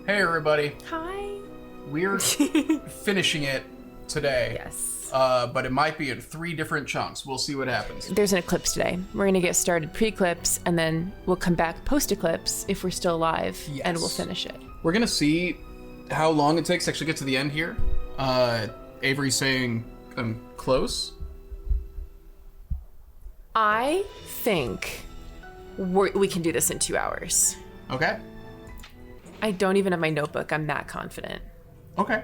Hey everybody, Hi. we're finishing it today. Yes. But it might be in 3 different chunks. We'll see what happens. There's an eclipse today. We're gonna get started pre-eclipse, and then we'll come back post-eclipse if we're still alive, and we'll finish it. We're gonna see how long it takes to actually get to the end here. Avery's saying I'm close. I think we can do this in 2 hours. Okay. I don't even have my notebook. I'm that confident. Okay.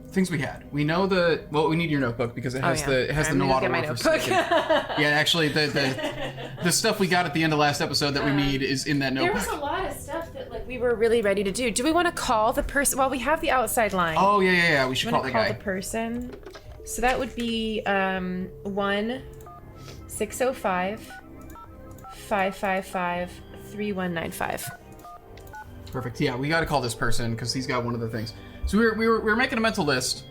Things we had. We know we need your notebook because it has the Nawada my word for notebook. snake. Yeah, actually the stuff we got at the end of last episode that we need is in that There notebook. was a lot of stuff that we were really ready to do. Do we want to call the person? Well, we have the outside line. Oh yeah. We should call the guy. Call the person. So that would be 1-605-555-3195. Perfect. Yeah, we got to call this person because he's got one of the things. So we were making a mental list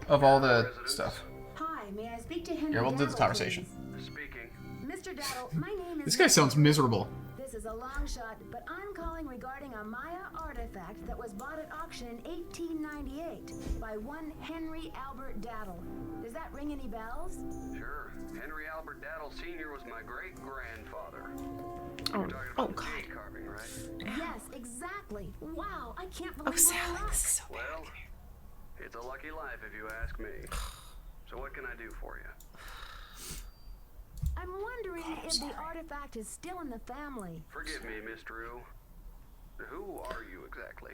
of all the stuff. Hi, may I speak to Henry? Yeah, we'll do the conversation. Speaking. Mr. Daddle, my name is. This guy sounds miserable. This is a long shot, but I'm calling regarding a Maya artifact that was bought at auction in 1898 by one Henry Albert Daddle. Does that ring any bells? Sure. Henry Albert Daddle Sr. was my great-grandfather. Oh, Talking about God. jade carving, right? Yes, exactly. Wow, I can't believe Oh, Sally, my luck. this is so bad. Well, it's a lucky life if you ask me. So what can I do for you? I'm wondering if the artifact is still in the family. Forgive me, Miss Drew. Who are you exactly?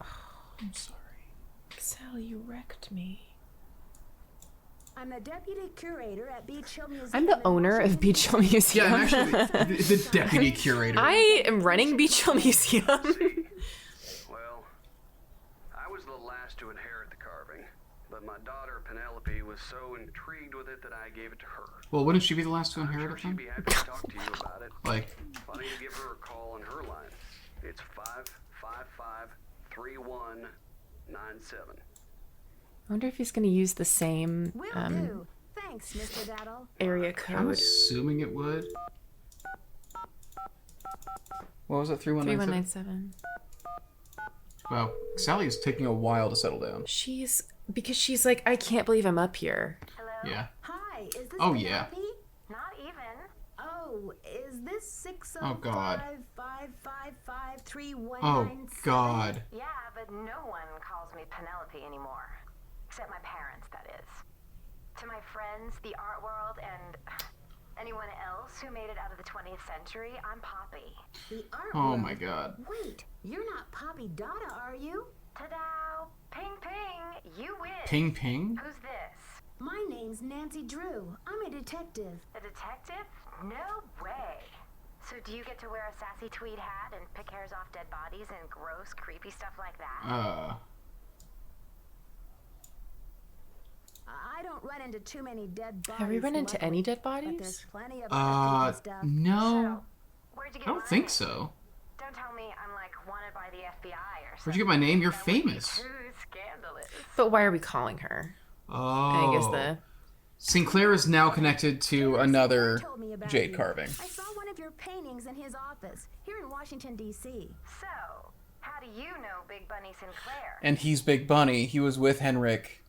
I'm sorry. Sally, you wrecked me. I'm the deputy curator at Beach Hill Museum. I'm the in owner of Washington, Beach Hill Museum. Yeah, I'm actually the deputy curator. I am running Beach Hill Museum. Well, I was the last to inherit the carving, but my daughter Penelope was so intrigued with it that I gave it to her. Well, wouldn't she be the last to I'm inherit sure it she'd then? be happy to talk to you about it. Like, Why don't you give her a call on her line? It's 555-3197. I wonder if he's going to use the same Will do. Thanks, Mr. Daddle. area I'm code. assuming it would. What was it? 3197? 3197. Wow, Sally is taking a while to settle down. Because she's like, I can't believe I'm up here. Hello? Yeah. Hi, is this Oh, yeah. Penelope? Not even. Oh, is this Oh, God. 605-555-3197? Oh God. Yeah, but no one calls me Penelope anymore. Except my parents, that is. To my friends, the art world, and anyone else who made it out of the 20th century, I'm Poppy. The art Oh world. my God. Wait, you're not Poppy Dada, are you? Ta-da! Ping ping! You win! Ping ping? Who's this? My name's Nancy Drew. I'm a detective. A detective? No way! So do you get to wear a sassy tweed hat and pick hairs off dead bodies and gross, creepy stuff like that? I don't run into too many dead bodies. Have we run into luckily, any dead But there's bodies? plenty of other creepy stuff. No. Where'd you I get don't my think name? so. Don't tell me I'm like wanted by the FBI or something. Where'd you get my name? You're That would be famous. Too scandalous. But why are we calling her? I guess Oh. Sinclair is now connected to another Told me about jade you. carving. I saw one of your paintings in his office here in Washington, D.C. So, how do you know Big Bunny Sinclair? And he's Big Bunny. He was with Henrik.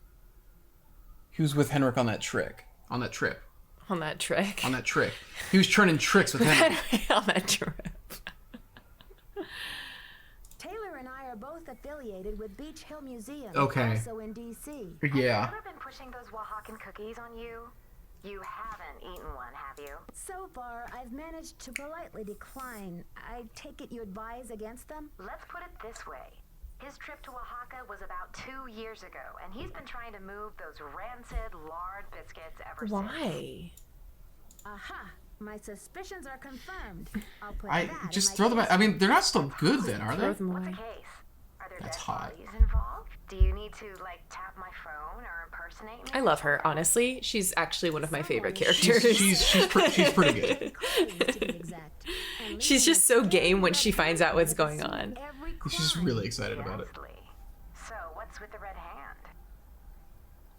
He was with Henrik on that trick. On that trip. On that trick. On that trick. He was turning tricks with Henrik. On that trip. Taylor and I are both affiliated with Beach Hill Museum, Okay. also in D.C. Yeah. Have I ever been pushing those Oaxacan cookies on you? You haven't eaten one, have you? So far, I've managed to politely decline. I take it you advise against them? Let's put it this way. His trip to Oaxaca was about 2 years ago, and he's been trying to move those rancid lard biscuits ever since. Why? Aha! My suspicions are confirmed. I'll put I that just in throw my them. I mean, they're not still good then, are Throw they? them What's the away. case? Are there That's dead hot. bodies involved? Do you need to, like, tap my phone or impersonate me? I love her, honestly. She's actually one of my favorite She's characters. she's pretty good. Clues, to be exact. And She's just so game when she finds out what's going on. every She's crime. really excited about it. Ghastly. So, what's with the red hand?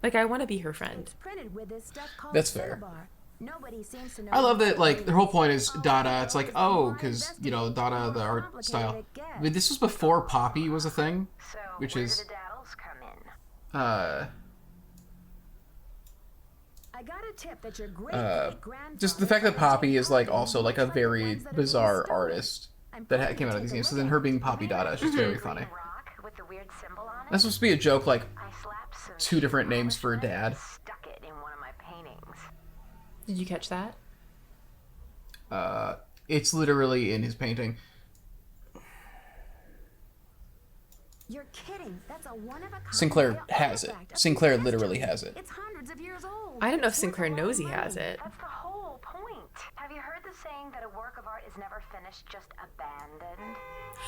Like, I want to be her friend. It's printed with this stuff called That's fair. cinnabar. Nobody seems to know. I love that, like, their whole point is Dada. It's like, oh, because, you know, Dada, the art style. I mean, this was before Poppy was a thing, So, which where is, do the daddles come in? I got a tip that your great-great-grandfather just the fact that Poppy is, like, also, like, a very bizarre artist that came out of these games. So then her being Poppy Dada is just very funny. Rock with the weird symbol on it? That's supposed to be a joke, like, I slapped some 2 different names for a dad. stuck it in one of my paintings. Did you catch that? It's literally in his painting. You're kidding. That's a one-of-a-kind Sinclair has it. artifact. Sinclair literally has it. It's hundreds of years old. I don't know if It's Sinclair worth a lot knows of he has money. it. That's the whole point. Have you heard the saying that a work of art is never finished, just abandoned?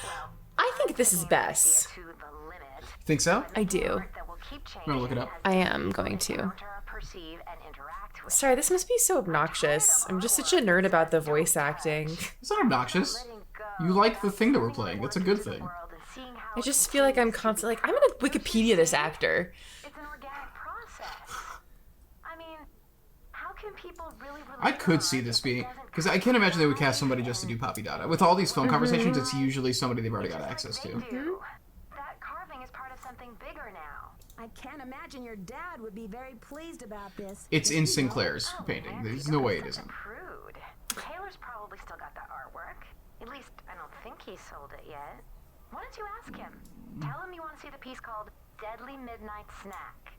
Well, I think this is taking the idea best. to the limit. Think so? I do. Art that will keep I'm gonna look it changing up. as I am people going to. encounter, perceive, and interact with Sorry, this must be so obnoxious. I'm just such a nerd about the voice acting. It's not obnoxious. letting go. You like the thing that we're playing. That's a good The thing. world and seeing how I it just feel like I'm continues to constantly like, become. I'm gonna Wikipedia this actor. It's an organic process. I mean, how can people really I could see this being, because I can't imagine they would cast somebody just to do Poppy Dada. With all these phone conversations, it's usually somebody they've already got access to. That carving is part of something bigger now. I can't imagine your dad would be very pleased about this. It's Does in he know? Sinclair's painting. There's no way it isn't. Prude. Taylor's probably still got the artwork. At least I don't think he sold it yet. Why don't you ask him? Tell him you want to see the piece called Deadly Midnight Snack.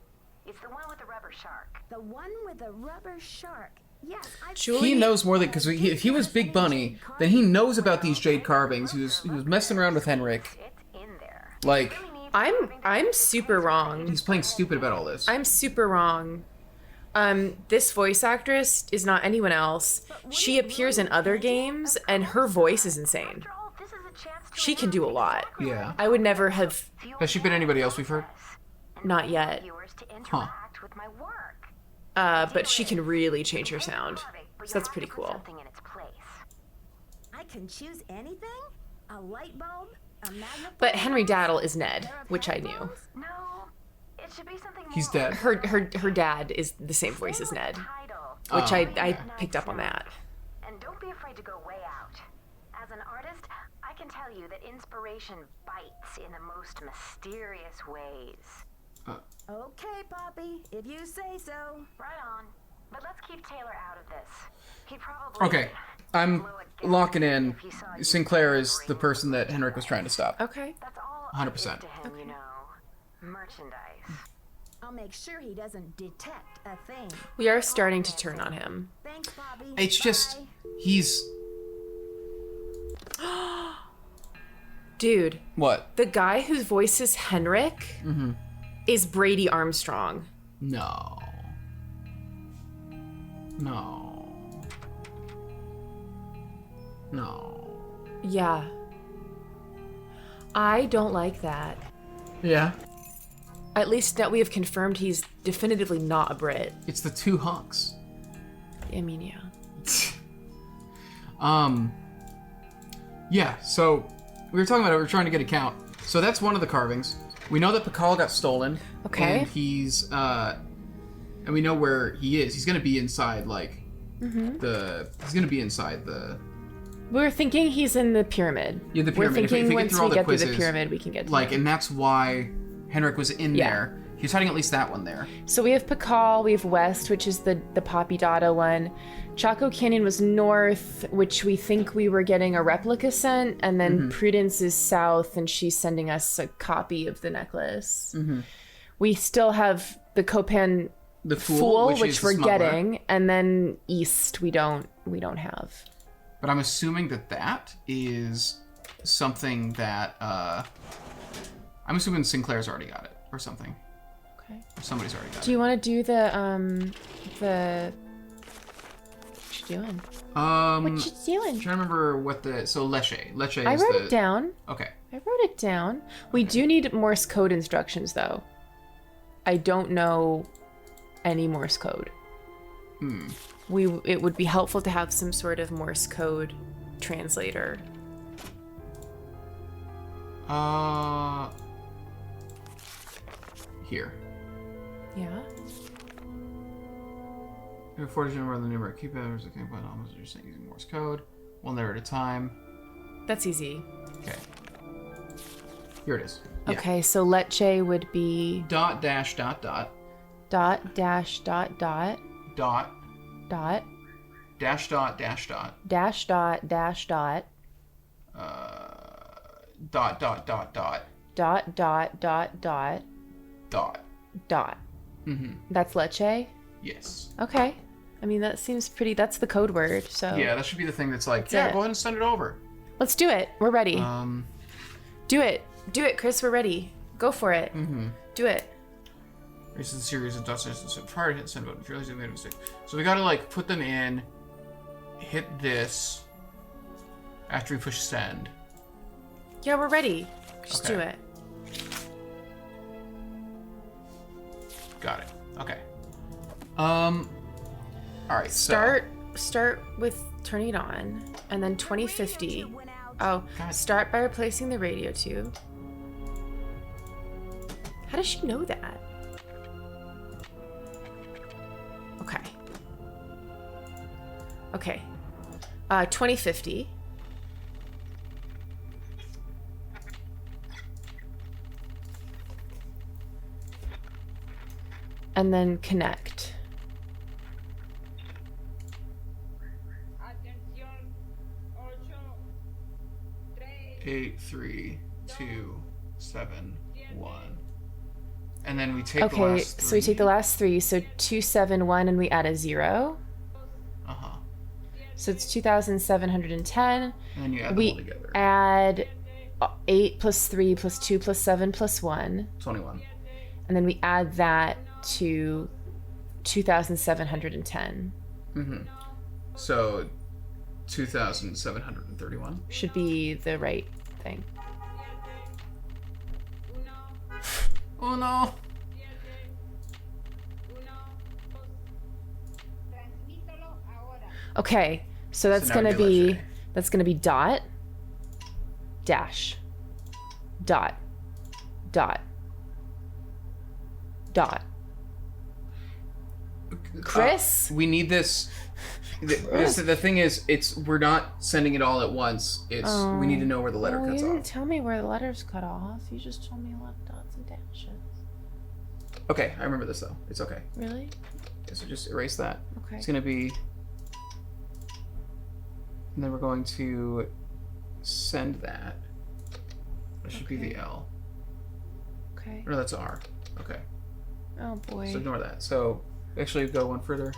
It's the one with the rubber shark. The one with the rubber shark. Yes, I've Julie- He knows more than, because if he was Big Bunny, then he knows about these jade carvings. He was messing around with Henrik. It's in there. Like, I'm super wrong. he's playing stupid about all this. I'm super wrong. This voice actress is not anyone else. She appears in other games, and her voice is insane. After all, this is a chance to She can do a lot. Yeah. I would never have, Has she been anybody else we've heard? not yet. viewers to interact with my work. But she can really change her sound. But So you that's have pretty to put cool. something in its place. I can choose anything? A light bulb? A magnifying But Henry glass? Daddle is Ned, Pair of which I knew. headphones? No, it should be something He's more. dead. Her dad is the same voice as Ned, Title. which Oh. I picked up on that. And don't be afraid to go way out. As an artist, I can tell you that inspiration bites in the most mysterious ways. Okay, Poppy, if you say so. Right on. But let's keep Taylor out of this. He'd probably Okay, I'm locking in. Sinclair is the person that Henrik was trying to stop. Okay. That's all 100%. to him, you know. Merchandise. I'll make sure he doesn't detect a thing. We are starting to turn on him. Thanks, Poppy. It's just, Bye. he's... Dude, What? the guy whose voice is Henrik is Brady Armstrong. No. No. No. Yeah. I don't like that. Yeah. At least that we have confirmed he's definitively not a Brit. It's the 2 hunks. I mean, yeah. Yeah, so we were talking about it, we were trying to get a count. So that's one of the carvings. We know that Pakal got stolen. Okay. And he's, and we know where he is. He's gonna be inside, like, he's gonna be inside the, We're thinking he's in the pyramid. Yeah, the pyramid. We're If we thinking get once through all we the get through the quizzes, pyramid, we can get to like, him. and that's why Henrik was in Yeah. there. He was hiding at least that one there. So we have Pakal, we have West, which is the Poppy Dada one. Chaco Canyon was north, which we think we were getting a replica sent, and then Prudence is south, and she's sending us a copy of the necklace. We still have the Copan The Fool, which, which is the we're smuggler. getting, and then east we don't have. But I'm assuming that that is something that, I'm assuming Sinclair's already got it, or something. Okay. Or somebody's already got Do you want to do the what you doing? it. What you doing? I'm trying to remember what the, so Leche. Leche I is wrote the, it down. Okay. I wrote it down. We do need Morse code instructions, though. I don't know any Morse code. It would be helpful to have some sort of Morse code translator. Here. Yeah. You're forced to remember the numeric keypads. Okay, but almost you're saying using Morse code. One letter at a time. That's easy. Okay. Here it is. Yeah. Okay, so leche would be Dot dash dot dot dash dot dot dot dash dot dash dot dash dot dash dot dot dot dot dot dot dot dot dot. dot. Mm-hmm. That's leche? Yes. Okay. I mean, that seems pretty... That's the code word, so... Yeah, that should be the thing that's like, That's yeah, it. go ahead and send it over. Let's do it. We're ready. Do it. Do it, Chris. We're ready. Go for it. Mm-hmm. Do it. This is a series of dots prior to hit send button. If you realize you made a mistake. So we gotta like put them in, hit this after we push send. Yeah, we're ready. Just Okay. do it. Got it. Okay. All right. Start with turning it on, and then 2050. Oh, God. start by replacing the radio tube. How does she know that? Okay. Okay. 2050. And then connect. 8, 3, 2, 7, 1. And then we take the Okay, last so we take the three. last three, so 271, and we add a 0. Uh-huh. So it's 2,710. And then you add them all We together. add 8 plus 3 plus 2 plus 7 plus 1. 21. And then we add that to 2,710. Mm-hmm. So 2,731. Should be the right thing. Oh no. Okay, so that's now we gonna do be leche. that's gonna be dot dash dot dot dot. Chris? We need this. The thing is, we're not sending it all at once. We need to know where the letter Well, cuts you didn't off. tell me where the letters cut off. You just told me left dots and dashes. Okay, I remember this though. It's okay. Really? Okay, so just erase that. Okay. It's gonna be, and then we're going to send that. That should be the L. Okay. No, that's R. Okay. Oh boy. So ignore that. So actually go one further.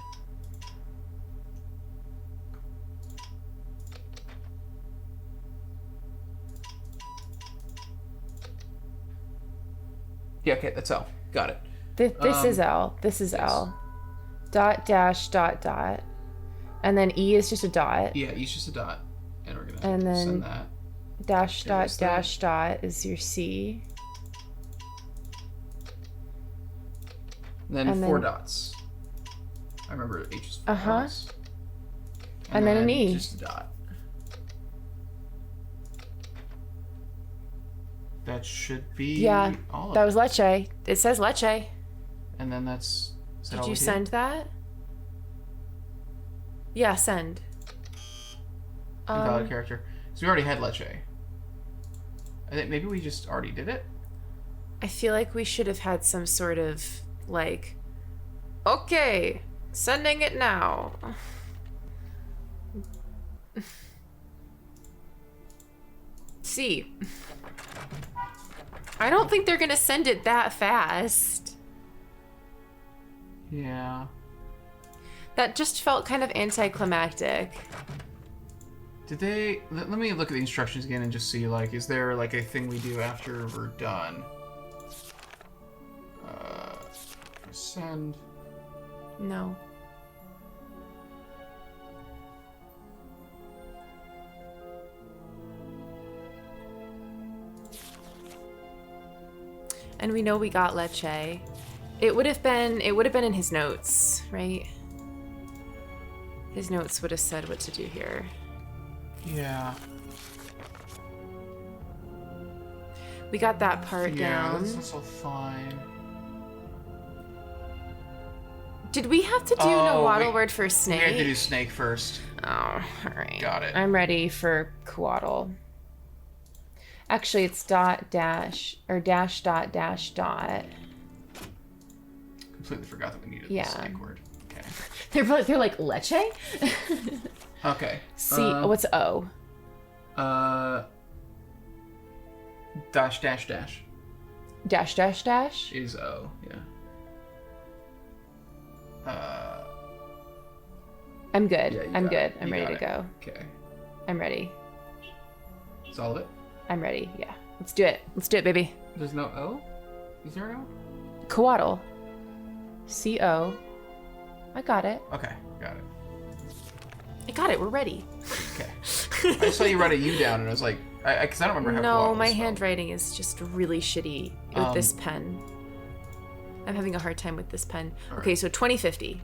Yeah, okay, that's L. Got it. This is L. This is yes. L. Dot dash dot dot. And then E is just a dot. Yeah, E's just a dot. And we're gonna And then send that. dash dot Erase that. dash dot is your C. And then and 4 then- dots. I remember H is 4 Uh-huh. dots. And then an E. Just a dot. That should be Yeah, all of that it. was leche. It says leche. And then that's... is that Did all you we do? send that? Yeah, send. Invalid character. So we already had leche. I think maybe we just already did it? I feel like we should have had some sort of, like, okay, sending it now. See. I don't think they're gonna send it that fast. Yeah. That just felt kind of anticlimactic. Did they... Let me look at the instructions again and just see, like, is there, like, a thing we do after we're done? Send... No. And we know we got leche. It would have been in his notes, right? His notes would have said what to do here. Yeah. We got that part Yeah, down. that's also fine. Did we have to do Nahuatl word for snake? We had to do snake first. Oh, alright. Got it. I'm ready for Coatl. Actually, it's dot dash or dash dot dash dot. Completely forgot that we needed the snake word. Okay. They're like leche? Okay. What's O? Dash dash dash. Dash dash dash? Is O, yeah. I'm good. Yeah, I'm good. it. I'm ready to go. Okay. I'm ready. Is all of it? I'm ready. Yeah. Let's do it. Let's do it, baby. There's no O? Is there an O? Coatl. C-O. I got it. Okay, got it. I got it. We're ready. Okay. I saw you write a U down and I was like, because I don't remember how No, Coatl my was spelled. handwriting is just really shitty with this pen. I'm having a hard time with this pen. Okay, so 2050.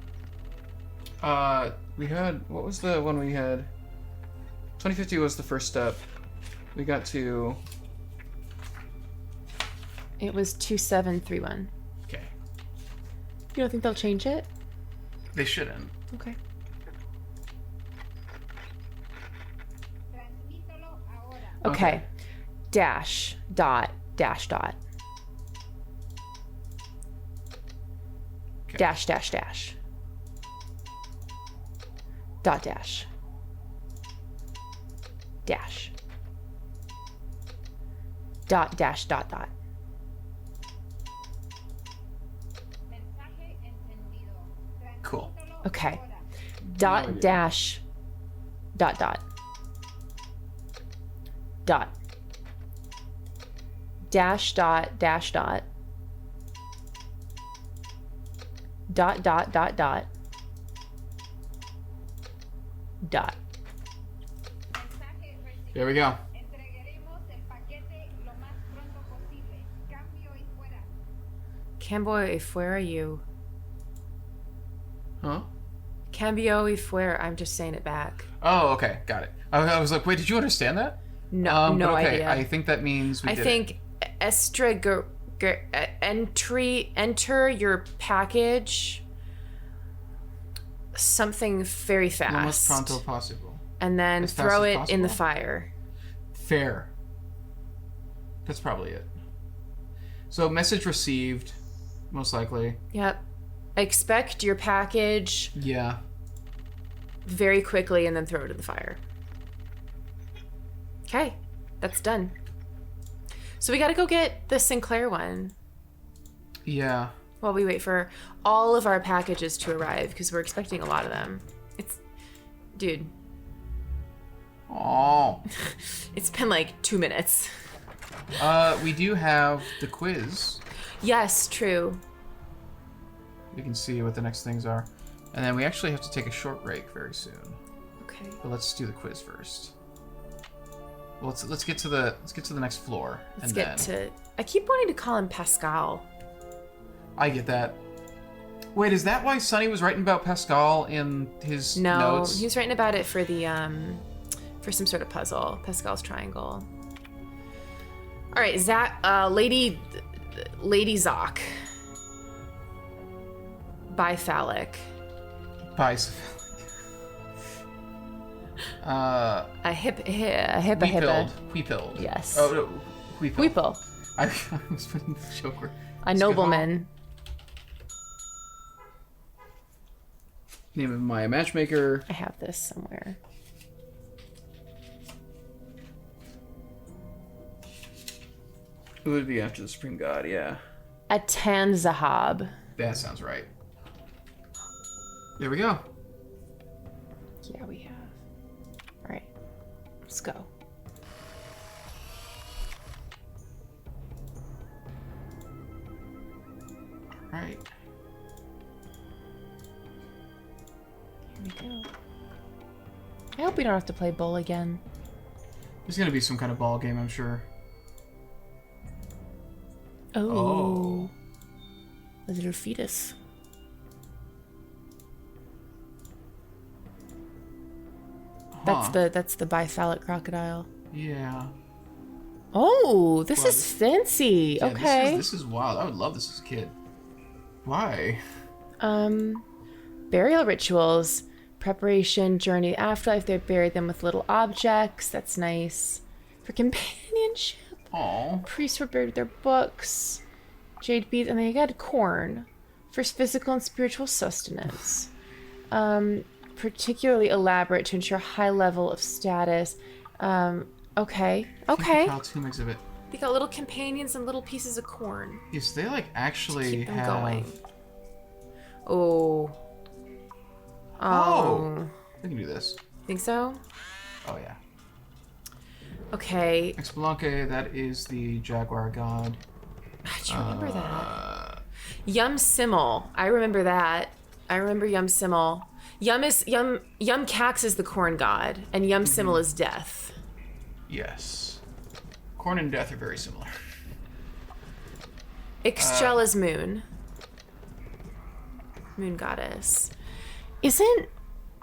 We had, what was the one we had? 2050 was the first step. We got to... It was 2731. Okay. You don't think they'll change it? They shouldn't. Okay. Okay. Dash, dot, dash, dot. Okay. Dash, dash, dash. Dot, dash. Dash. Dot, dash, dot, dot. Cool. Okay. Dot, dash, dot, dot. Dot. Dash, dot, dash, dot. Dot, dot, dot, dot. Dot. There we go. Cambio y fuera you. Huh? Cambio y fuera. I'm just saying it back. Oh, okay. Got it. I was like, wait, did you understand that? No, no but okay, idea. I think that means we I did think enter your package something very it. Lo más fast. pronto possible. And then As fast throw as it in the possible? fire. Fair. That's probably it. So message received, most likely. Yep. Expect your package Yeah. very quickly and then throw it in the fire. Okay, that's done. So we gotta go get the Sinclair one Yeah. while we wait for all of our packages to arrive because we're expecting a lot of them. Dude, Oh. it's been like 2 minutes. We do have the quiz. Yes, true. We can see what the next things are. And then we actually have to take a short break very soon. Okay. But let's do the quiz first. Well, let's get to the next floor. Let's get to. I keep wanting to call him Pascal. I get that. Wait, is that why Sonny was writing about Pascal in his notes? No, he was writing about it for the for some sort of puzzle. Pascal's triangle. All right, Lady Zoc. Biphallic. Bicephalic. A hippa. Weepilled. Yes. Oh, no. Weepill. Weeple. I was putting the joke where... A nobleman. Name of my matchmaker. I have this somewhere. Who would be after the Supreme God? Yeah. A Tanzahab. That sounds right. There we go. Yeah, we have. All right, let's go. All right. Here we go. I hope we don't have to play Bull again. There's gonna be some kind of ball game, I'm sure. Oh. A little fetus. Huh. That's the biphallic crocodile. Yeah. Oh, this Well, is fancy. Yeah, okay. This is wild. I would love this as a kid. Why? Burial rituals. Preparation, journey, afterlife. They buried them with little objects. That's nice. For companionship. Aww. Priests were buried with their books. Jade beads. And they got corn. For physical and spiritual sustenance. Particularly elaborate to ensure high level of status. Okay. Cal Tomb exhibit. They got little companions and little pieces of corn. Yes, they like actually Keep them have. going. Oh. Oh. We can do this. Think so? Oh yeah. Okay. Xbalanque, that is the Jaguar god. Do you remember that? Yum Simmel. I remember that. I remember Yum Simmel. Yum Cax is the corn god, and Yum Simmel is death. Yes. Corn and death are very similar. Ixchel is moon. Moon goddess. Isn't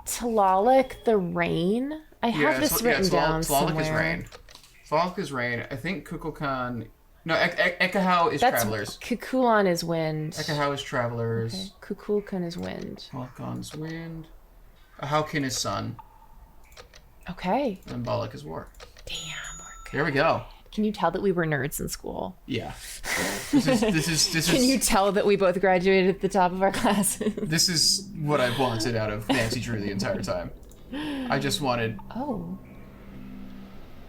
Tlaloc the rain? I have this written down somewhere. Tlaloc is rain. Tlaloc is rain. I think Kukulkan... No, Ekahau is travelers. Kukulkan is wind. Ekahau is travelers. Okay. Kukulkan is wind. Kukulkan's wind. Ahaukin is sun. Okay. And Balak is war. Damn, we're good. There we go. Can you tell that we were nerds in school? Yeah. This is. Can you tell that we both graduated at the top of our classes? This is what I wanted out of Nancy Drew the entire time. I just wanted. Oh.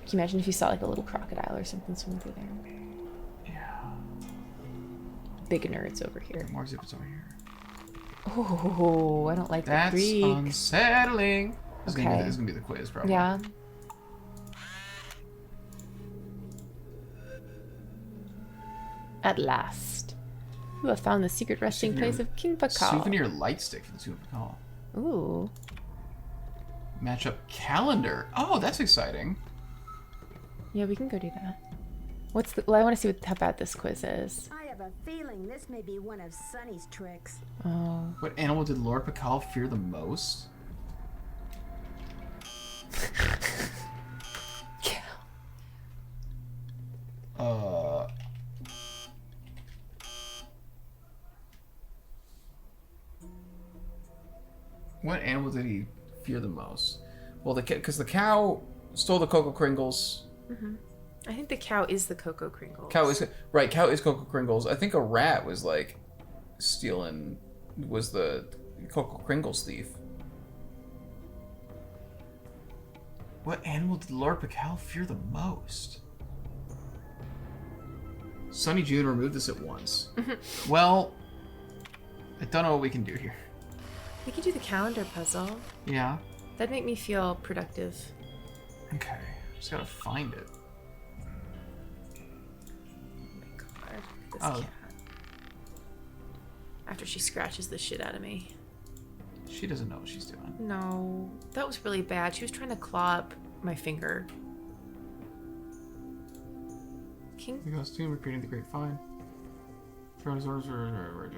Can you imagine if you saw like a little crocodile or something swimming through there? Yeah. Big nerds over here. More exhibits over here. Oh, I don't like the creek. That's unsettling. This Okay. is gonna be the quiz, probably. Yeah. At last. You have found the secret resting place of King Pakal. Souvenir light stick for the Tomb of Pakal. Ooh. Matchup calendar. Oh, that's exciting. Yeah, we can go do that. Well, I want to see how bad this quiz is. I have a feeling this may be one of Sonny's tricks. Oh. What animal did Lord Pakal fear the most? What animal did he fear the most? Well, because the cow stole the Cocoa Kringles. Mm-hmm. I think the cow is the Cocoa Kringles. Cow is Cocoa Kringles. I think a rat was like was the Cocoa Kringles thief. What animal did Lord Pakal fear the most? Sunny June removed this at once. Well, I don't know what we can do here. We could do the calendar puzzle. Yeah. That'd make me feel productive. Okay. Just gotta find it. Oh my god. This Oh. cat. After she scratches the shit out of me. She doesn't know what she's doing. No. That was really bad. She was trying to claw up my finger. King? The Ghost Tomb repeating the Great Find. Thrones orders were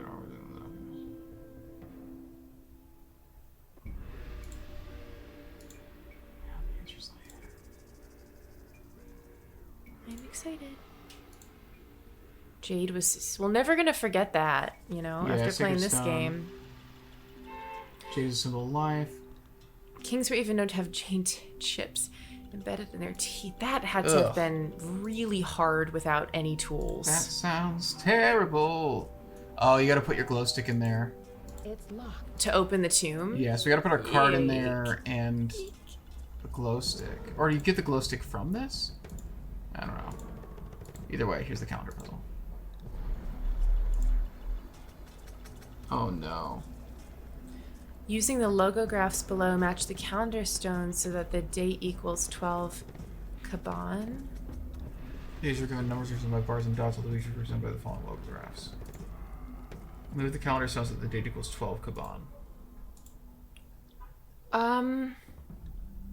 I'm excited. Jade was... We're never gonna forget that, you know, Yeah, after playing Sacred this Stone. game. Jade is a symbol of life. Kings were even known to have jade chips embedded in their teeth. That had to have been really hard without any tools. That sounds terrible. Oh, you gotta put your glow stick in there. It's locked. To open the tomb? Yeah, so we gotta put our card in there and the glow stick. Or do you get the glow stick from this? I don't know. Either way, here's the calendar puzzle. Oh no. Using the logographs below, match the calendar stones so that the date equals 12 Kaban. These are given numbers represented by bars and dots, although these are represented by the following logographs. Move the calendar stones so that the date equals 12 Kaban.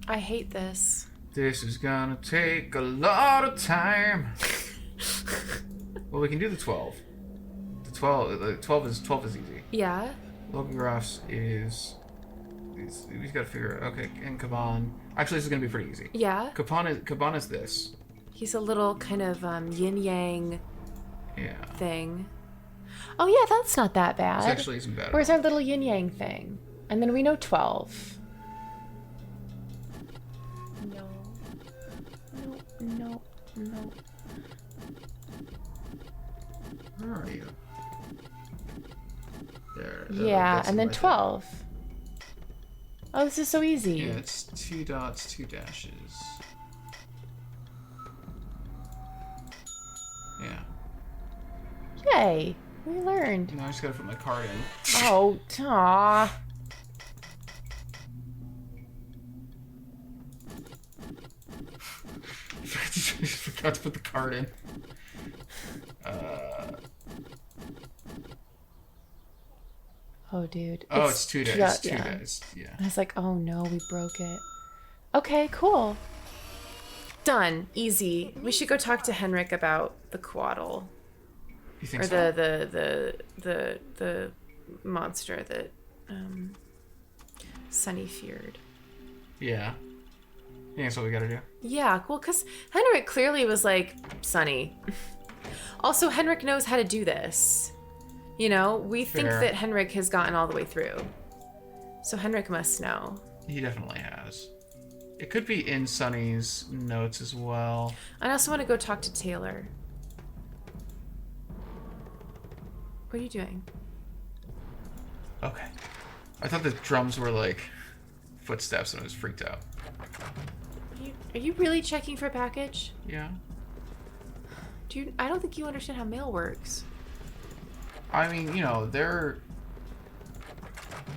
I hate this. This is gonna take a lot of time. Well, we can do the 12. The 12 is easy. Yeah? Logographs is... We've got to figure out... Okay, and Kaban... Actually, this is going to be pretty easy. Yeah? Kaban is this. He's a little kind of yin-yang Yeah. thing. Oh yeah, that's not that bad. This actually isn't bad. Where's our little yin-yang thing? And then we know 12. No. No. Where are you? There. Yeah, that's and then right there. 12. Oh, this is so easy. Yeah, it's 2 dots, 2 dashes. Yeah. Yay. We learned. Now I just gotta put my card in. Oh, aw. Forgot to put the card in. Oh, dude. Oh, it's 2 days. yeah, It's 2 yeah. days. Yeah. I was like, oh no, we broke it. Okay, cool. Done. Easy. We should go talk to Henrik about the quaddle. You think Or so? the monster that Sunny feared. Yeah. Yeah, that's what we gotta do. Yeah, well, because Henrik clearly was like, Sunny. Also, Henrik knows how to do this. You know, we think Fair. that Henrik has gotten all the way through. So Henrik must know. He definitely has. It could be in Sunny's notes as well. I also want to go talk to Taylor. What are you doing? Okay. I thought the drums were like footsteps and I was freaked out. Are you really checking for a package? Yeah. Dude, I don't think you understand how mail works. I mean, you know,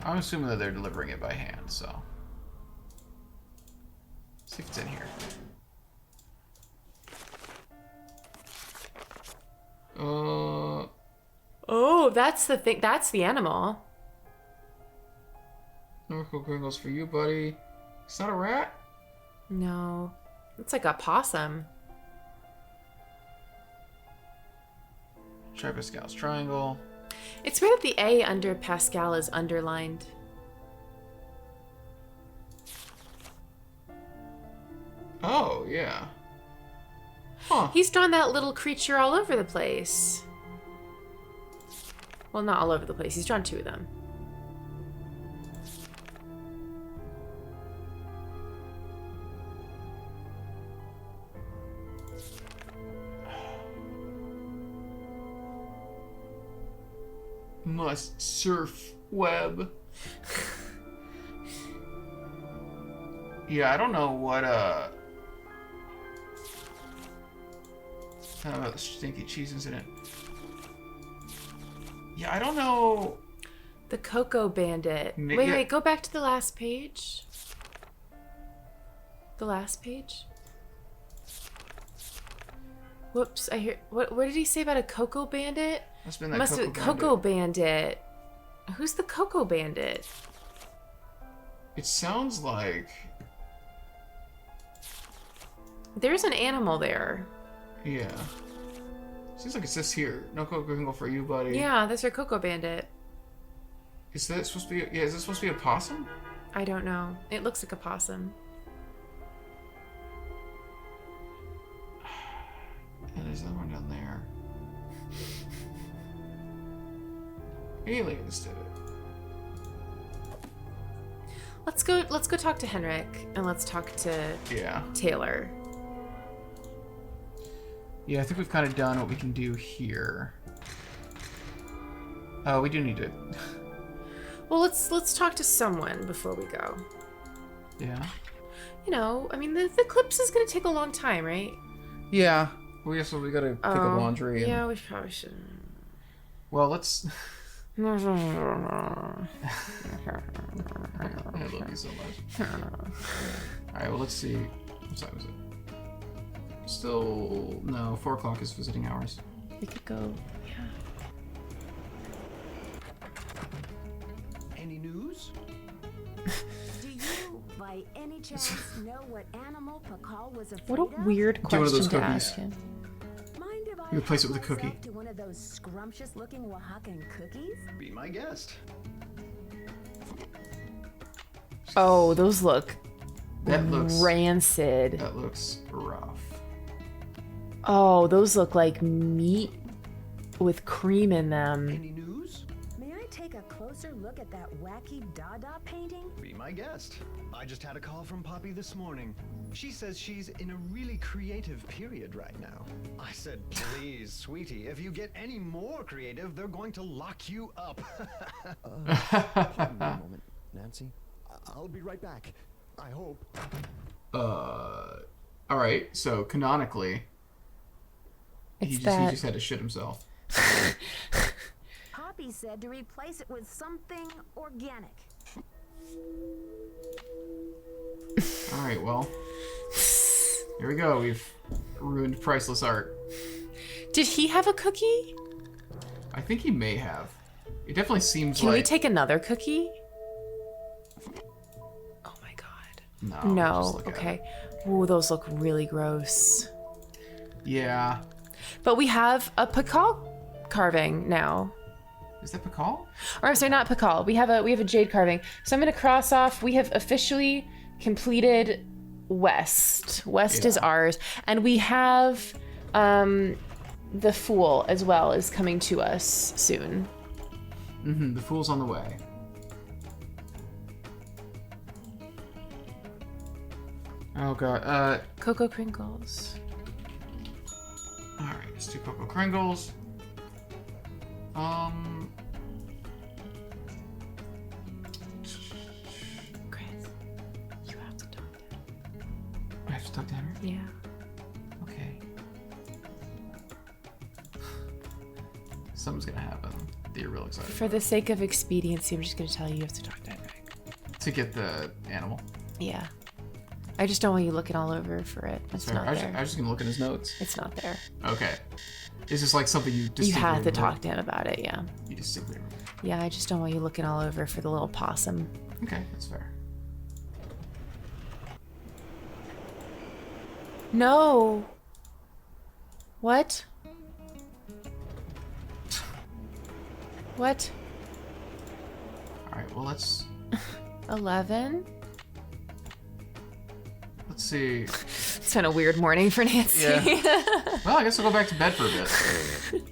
I'm assuming that they're delivering it by hand, so. See if it's in here. Oh, that's the thing. That's the animal. Norco Gringles for you, buddy. It's not a rat? No. It's like a possum. Try Pascal's triangle. It's weird that the A under Pascal is underlined. Oh, yeah. Huh. He's drawn that little creature all over the place. Well, not all over the place. He's drawn 2 of them. Must surf web. Yeah, I don't know what, I don't know about the stinky cheese incident. Yeah, I don't know. The Cocoa Bandit. Ma- Wait, yeah. wait, go back to the last page. The last page? Whoops, I hear. What did he say about a Cocoa Bandit? Must have been that Must Cocoa have Bandit. Cocoa Bandit. Who's the Cocoa Bandit? It sounds like... There's an animal there. Yeah. Seems like it says here. No Cocoa Gringle for you, buddy. Yeah, that's our Cocoa Bandit. Is that supposed to be... Yeah, is this supposed to be a possum? I don't know. It looks like a possum. And there's another one down there. Aliens did it. Let's go talk to Henrik and let's talk to Yeah. Taylor. Yeah, I think we've kind of done what we can do here. Oh, we do need to... Well, let's talk to someone before we go. Yeah. You know, I mean, the eclipse is gonna take a long time, right? Yeah. We gotta pick up laundry. And... Yeah, we probably should. Well, let's... I I love you so much. Alright, well, let's see. What time is it? Still... No, 4 o'clock is visiting hours. We could go. Yeah. Any news? Do you, by any chance, know what animal Pakal was afraid What a of? weird Do one of those question to cookies. ask him. Mind if I You replace it help with a cookie. myself to one of those scrumptious-looking Oaxacan cookies? Be my guest. Oh, those look That looks... rancid. That looks rough. Oh, those look like meat with cream in them. Any news? May I take a closer look at that wacky Dada painting? Be my guest. I just had a call from Poppy this morning. She says she's in a really creative period right now. I said, please, sweetie, if you get any more creative, they're going to lock you up. Pardon me a moment, Nancy. I'll be right back. I hope. Alright, so canonically, he just had to shit himself. Poppy said to replace it with something organic. Alright, well, here we go. We've ruined priceless art. Did he have a cookie? I think he may have. It definitely seems Can like... we take another cookie? Oh my god. No. No, just look at okay. it. Ooh, those look really gross. Yeah. But we have a Pakal carving now. Is that Pakal? Or I'm sorry, not Pakal. We have a jade carving. So I'm gonna cross off. We have officially completed West. West is ours, and we have the Fool as well is coming to us soon. Mm-hmm. The Fool's on the way. Oh god. Cocoa Crinkles. All right. Let's do Cocoa Kringles. Chris, you have to talk to him. I have to talk to Henry? Yeah. Okay. Something's gonna happen that you're real excited For the sake of expediency, I'm just gonna tell you you have to talk to Henrik. to get the animal. Yeah. I just don't want you looking all over for it. It's Fair. not I there. was just gonna look at his notes. It's not there. Okay. Is this like something you You distinctly have to remember? talk to him about it, yeah. You distinctly remember. Yeah, I just don't want you looking all over for the little possum. Okay, that's fair. No. What? What? All right. Well, let's 11? see. It's been a weird morning for Nancy. Yeah. Well, I guess I'll go back to bed for a bit.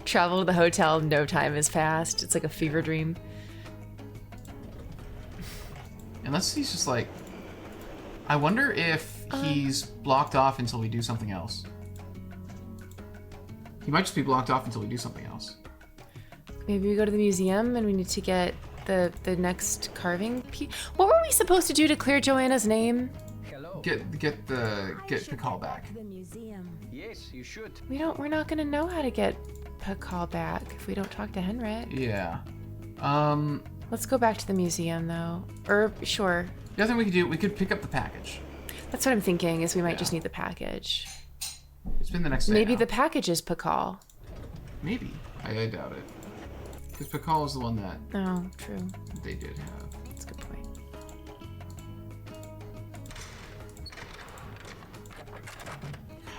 Travel to the hotel, no time has passed. It's like a fever dream. Unless he's just like, I wonder if he's blocked off until we do something else. He might just be blocked off until we do something else. Maybe we go to the museum and we need to get the next carving piece. What were we supposed to do to clear Joanna's name? Get the call back. The museum. Yes, you should. We're not gonna know how to get Pakal back if we don't talk to Henrik. Yeah. Let's go back to the museum though. Or sure. The other thing we could do, we could pick up the package. That's what I'm thinking is we might Yeah. just need the package. It's been the next day. Maybe now. the package is Pakal. Maybe. I doubt it. Because Pakal is the one that Oh, true. they did have. That's a good point.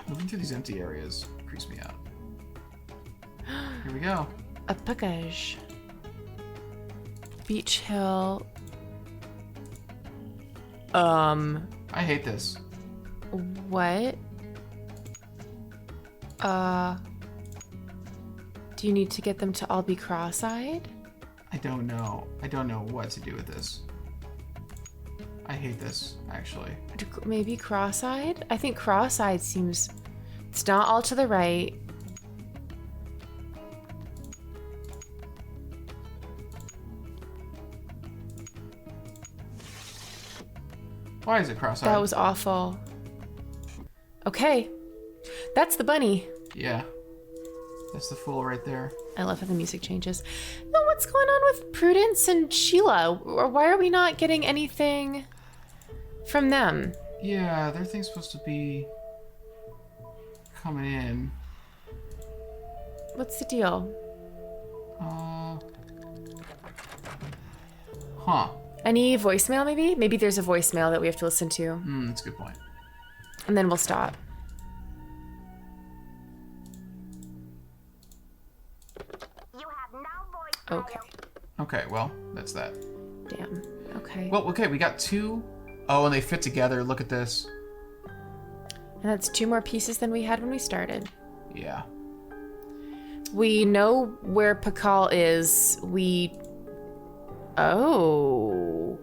Moving through these empty areas creeps me out. Here we go. A package. Beach Hill. I hate this. What? Do you need to get them to all be cross-eyed? I don't know. I don't know what to do with this. I hate this, actually. Maybe cross-eyed? I think cross-eyed seems... It's not all to the right. Why is it cross-eyed? That was awful. Okay. That's the bunny. Yeah. That's the fool right there. I love how the music changes. No, what's going on with Prudence and Sheila? Or why are we not getting anything from them? Yeah, their thing's supposed to be coming in. What's the deal? Huh. Any voicemail, maybe? Maybe there's a voicemail that we have to listen to. That's a good point. And then we'll stop. You have no voice. Okay. Okay, well, that's that. Damn. Okay. Well, okay, we got two. Oh, and they fit together. Look at this. And that's 2 more pieces than we had when we started. Yeah. We know where Pakal is. We Oh.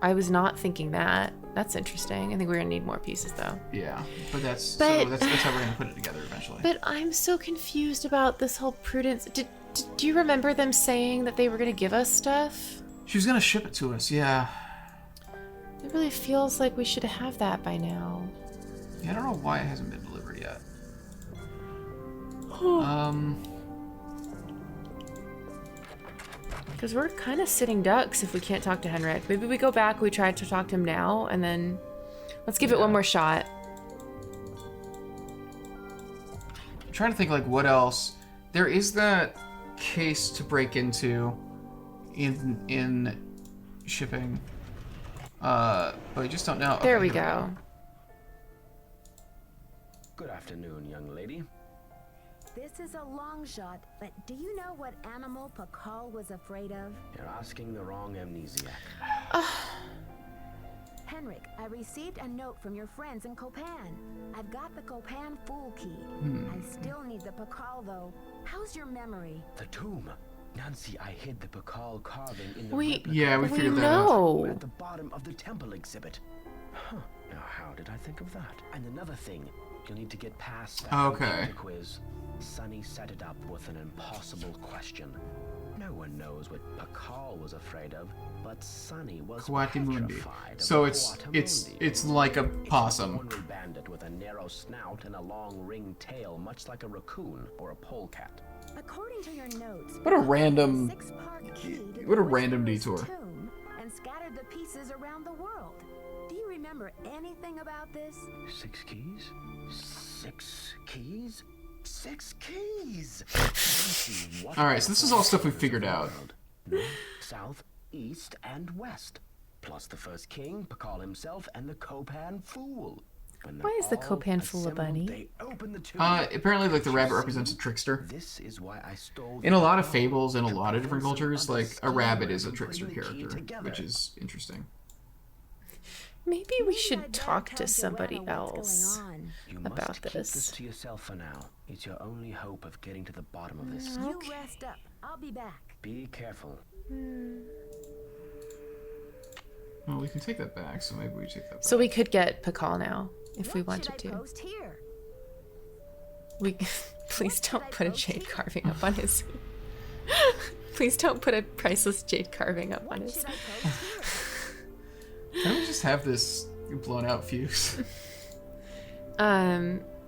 I was not thinking that. That's interesting. I think we're gonna need more pieces though. Yeah, but that's But- that's how we're gonna put it together eventually. But I'm so confused about this whole Prudence. Do you remember them saying that they were gonna give us stuff? She was gonna ship it to us. Yeah. It really feels like we should have that by now. Yeah, I don't know why it hasn't been delivered yet. Because we're kind of sitting ducks if we can't talk to Henrik. Maybe we go back, we try to talk to him now, and then let's give it one more shot. I'm trying to think like what else. There is that case to break into in shipping. But I just don't know. There Okay, we here go. Good afternoon, young lady. This is a long shot, but do you know what animal Pakal was afraid of? You're asking the wrong amnesiac. Henrik, I received a note from your friends in Copan. I've got the Copan Fool key. I still need the Pakal, though. How's your memory? The tomb. Nancy, I hid the Pakal carving in the Wait, replica Yeah, we we figured that out. know. at the bottom of the temple exhibit. Huh. Now, how did I think of that? And another thing, you'll need to get past that Okay. computer quiz. Sonny set it up with an impossible question. No one knows what Pakal was afraid of, but Sonny was Coatimundi. petrified of So a it's Coatimundi. like a It's possum. an ornery bandit with a narrow snout and a long ringed tail, much like a raccoon or a polecat. According to your notes, What a random- six-part key to what a the random Whisperer's detour. tomb and scattered the pieces around the world. Do you remember anything about this? 6 keys? 6 keys? 6 keys! Nancy, what All right, so this is all stuff we figured out. North, south, east, and west. Plus the first king, Pakal himself, and the Copan Fool. When Why they're is the all Copan Fool a assembled, bunny? They open the tomb. Apparently, like the rabbit You represents a see? trickster. This is why I stole In a lot of the fables and a to lot of different prevent some cultures, other like a rabbit is a schemers from trickster putting the key character, together. which is interesting. Maybe we Maybe should I'd better talk tell to somebody Joanna what's else. going on. You about must keep this. this to yourself for now. It's your only hope of getting to the bottom of this. You rest up. I'll be back. Be careful. Well, we can take that back, so maybe we take that back. So we could get Pakal now if we What should wanted I to. post here? We please What don't should I put a post jade here? carving up on his. Please don't put a priceless jade carving up on What his. should I post here? Can we just have this blown out fuse?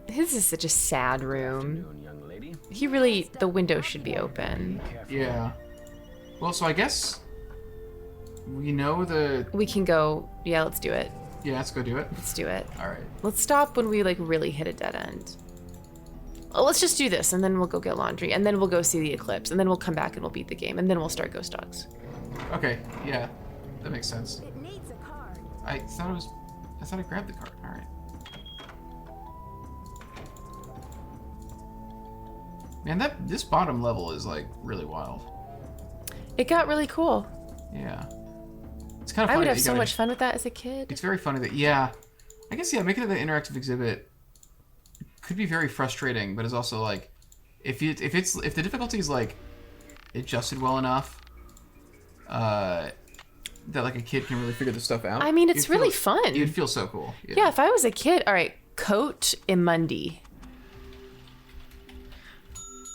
His is such a sad room. Afternoon, young lady. He really, the window should be open. Be careful. Yeah. Well, so I guess we know the. We can go. Yeah, let's do it. Yeah, let's go do it. Let's do it. All right. Let's stop when we like really hit a dead end. Oh, let's just do this, and then we'll go get laundry, and then we'll go see the eclipse, and then we'll come back and we'll beat the game, and then we'll start Ghost Dogs. Okay. Yeah, that makes sense. It needs a card. I thought I grabbed the card. All right. Man, this bottom level is like really wild. It got really cool. Yeah. It's kind of funny. I would that have you so gotta- much fun with that as a kid. It's very funny that I guess making it an interactive exhibit could be very frustrating, but it's also like if the difficulty is like adjusted well enough, that like a kid can really figure this stuff out. I mean, it's you'd feel- really fun. You'd feel so cool. Yeah, if I was a kid, all right, Coat Imundi.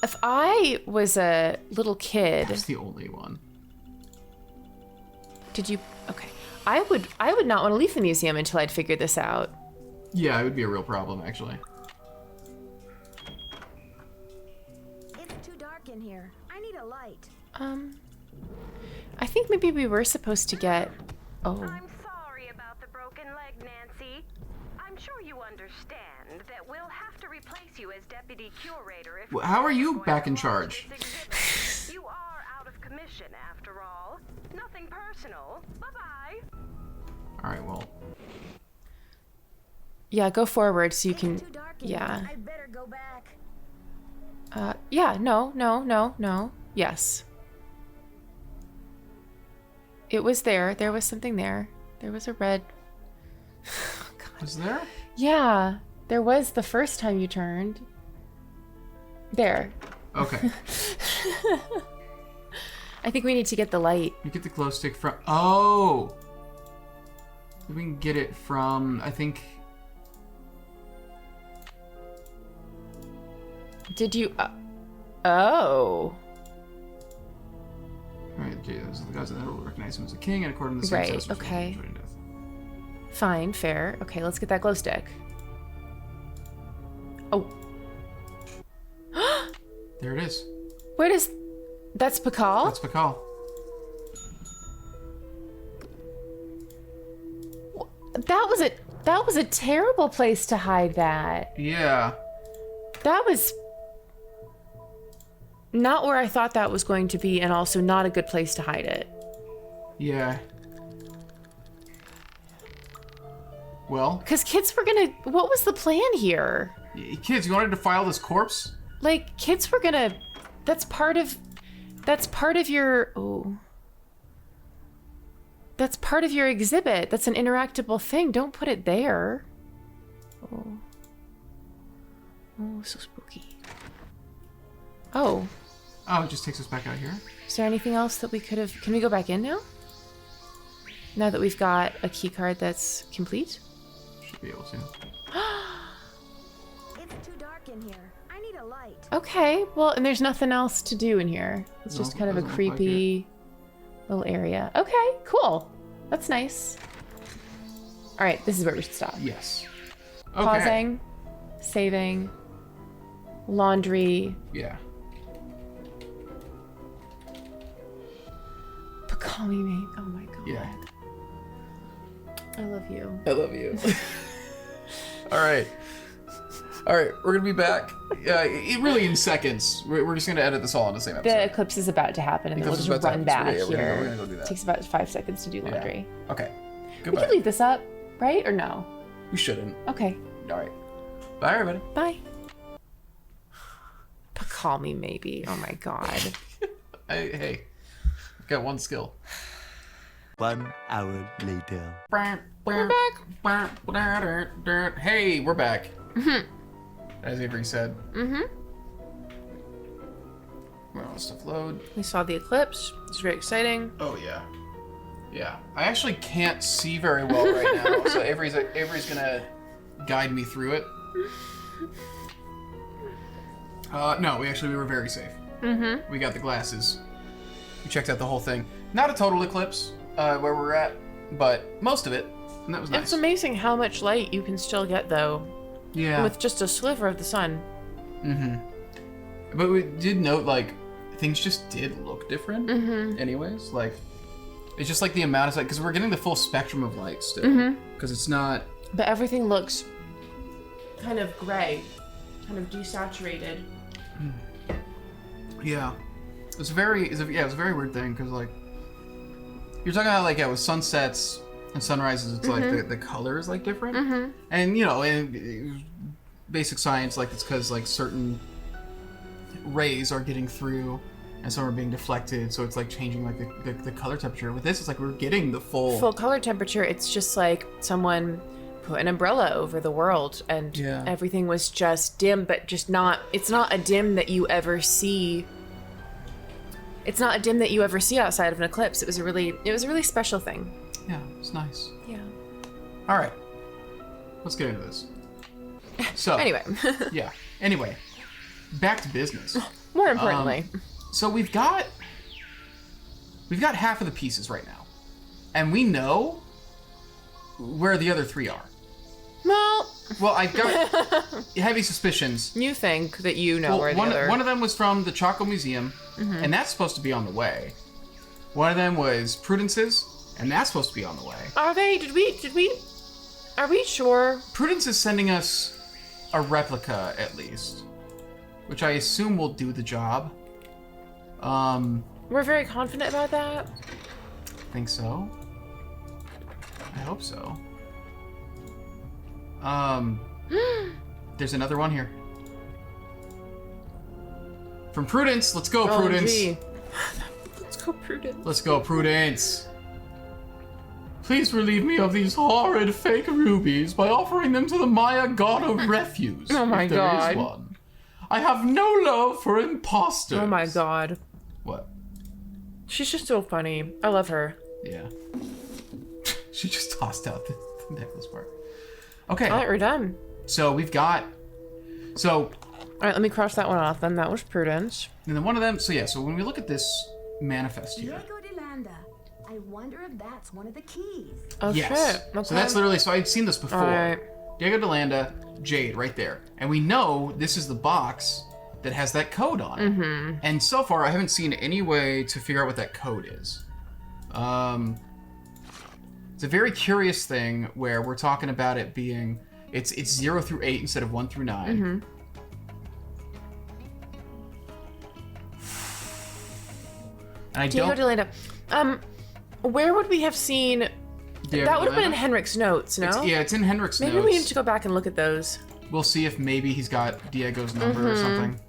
If I was a little kid, That's the only one. did you? Okay, I would not want to leave the museum until I'd figured this out. Yeah, it would be a real problem actually. It's too dark in here. I need a light. I think maybe we were supposed to get. Oh, I'm sorry about the broken leg, Nancy. I'm sure you understand that we'll have to replace you as deputy curator if Well, how are you we're going back to in launch charge? this exhibit. You are out of commission after all. Nothing personal. Bye-bye. All right, well, yeah, go forward so you It's can. too dark in Yeah. here. I better go back. Yeah. No. Yes. It was there. There was something there. There was a red. was there? Yeah, there was the first time you turned. There. Okay. I think we need to get the light. You get the glow stick from... Oh! We can get it from, I think... Did you... oh. Right, those are the gods that will recognize him as a king, and according to the Right, okay. Fine, fair. Okay, let's get that glow stick. Oh. There it is. Where does... That's Pakal? That's Pakal. That was a terrible place to hide that. Yeah. That was not where I thought that was going to be, and also not a good place to hide it. Yeah. Well? Because kids were gonna... What was the plan here? Kids, you wanted to file this corpse? Like, kids were gonna... That's part of your... Oh. That's part of your exhibit. That's an interactable thing. Don't put it there. Oh. Oh, so spooky. Oh. Oh, it just takes us back out here? Is there anything else that we could have... Can we go back in now? Now that we've got a key card that's complete? Should be able to. It's too dark in here. I need a light. Okay, well, and there's nothing else to do in here. It's just No, kind of a doesn't look like creepy little area. Okay, cool. That's nice. All right, this is where we should stop. Yes. Okay. Pausing, saving, laundry. Yeah. Call me mate. Oh my god. Yeah. I love you. I love you. All right. All right, we're gonna be back. Really in seconds. We're just gonna edit this all in the same episode. The eclipse is about to happen, and then we'll Eclipse just is about to run happen, back so yeah, here. we're gonna go do that. It takes about 5 seconds to do laundry. Yeah. Okay. We Goodbye. could leave this up, right? Or no? We shouldn't. Okay. All right. Bye, everybody. Bye. Call me maybe. Oh my god. Hey, I've got one skill. 1 hour later. We're back. Hey, we're back. As Avery said. Well, stuff load. We saw the eclipse. It's very exciting. Oh yeah. Yeah. I actually can't see very well right now, so Avery's gonna guide me through it. No, we were very safe. We got the glasses. We checked out the whole thing. Not a total eclipse where we're at, but most of it, and that was nice. It's amazing how much light you can still get, though, Yeah. with just a sliver of the sun. But we did note, like, things just did look different. Anyways, like, it's just like the amount of light, because we're getting the full spectrum of light still. Because it's not. But everything looks kind of gray, kind of desaturated. Yeah. It was a very weird thing, because, like, you're talking about, like, with sunsets and sunrises, it's like the color is, like, different. And, you know, in basic science, like, it's because, like, certain rays are getting through and some are being deflected, so it's, like, changing, like, the color temperature. With this, it's like we're getting the full Color temperature. It's just like someone put an umbrella over the world and everything was just dim, but just not. It's not a dim that you ever see. It's not a dim that you ever see outside of an eclipse. It was a really special thing. Yeah, it's nice. Yeah. All right, let's get into this. So Anyway. yeah. Anyway, back to business. More importantly. So we've got half of the pieces right now, and we know where the other 3 are. Well, I've got heavy suspicions. You think that you know where the other... One of them was from the Choco Museum, and that's supposed to be on the way. One of them was Prudence's, and that's supposed to be on the way. Are they? Are we sure? Prudence is sending us a replica, at least, which I assume will do the job. We're very confident about that. Think so. I hope so. There's another one here. From Prudence. Let's go, Prudence. Gee. Let's go, Prudence. Let's go, Prudence. Please relieve me of these horrid fake rubies by offering them to the Maya god of refuse. Oh my if there God. is one. I have no love for imposters. Oh my god. What? She's just so funny. I love her. Yeah. She just tossed out the necklace part. Okay. All right, we're done. So we've got... So... All right, let me cross that one off then. That was Prudence. And then one of them... So yeah, so when we look at this manifest here... Diego de Landa. I wonder if that's one of the keys. Oh, yes. shit. Okay. So that's literally... So I'd seen this before. All right. Diego de Landa, Jade, right there. And we know this is the box that has that code on it. Mm-hmm. And so far, I haven't seen any way to figure out what that code is. It's a very curious thing where we're talking about it being... It's 0 through 8 instead of 1 through 9. Mm-hmm. And I Diego don't... de Landa. Where would we have seen... Diego that would de have been in Landa? Henrik's notes, no? It's in Henrik's Maybe notes. we need to go back and look at those. We'll see if maybe he's got Diego's number or something.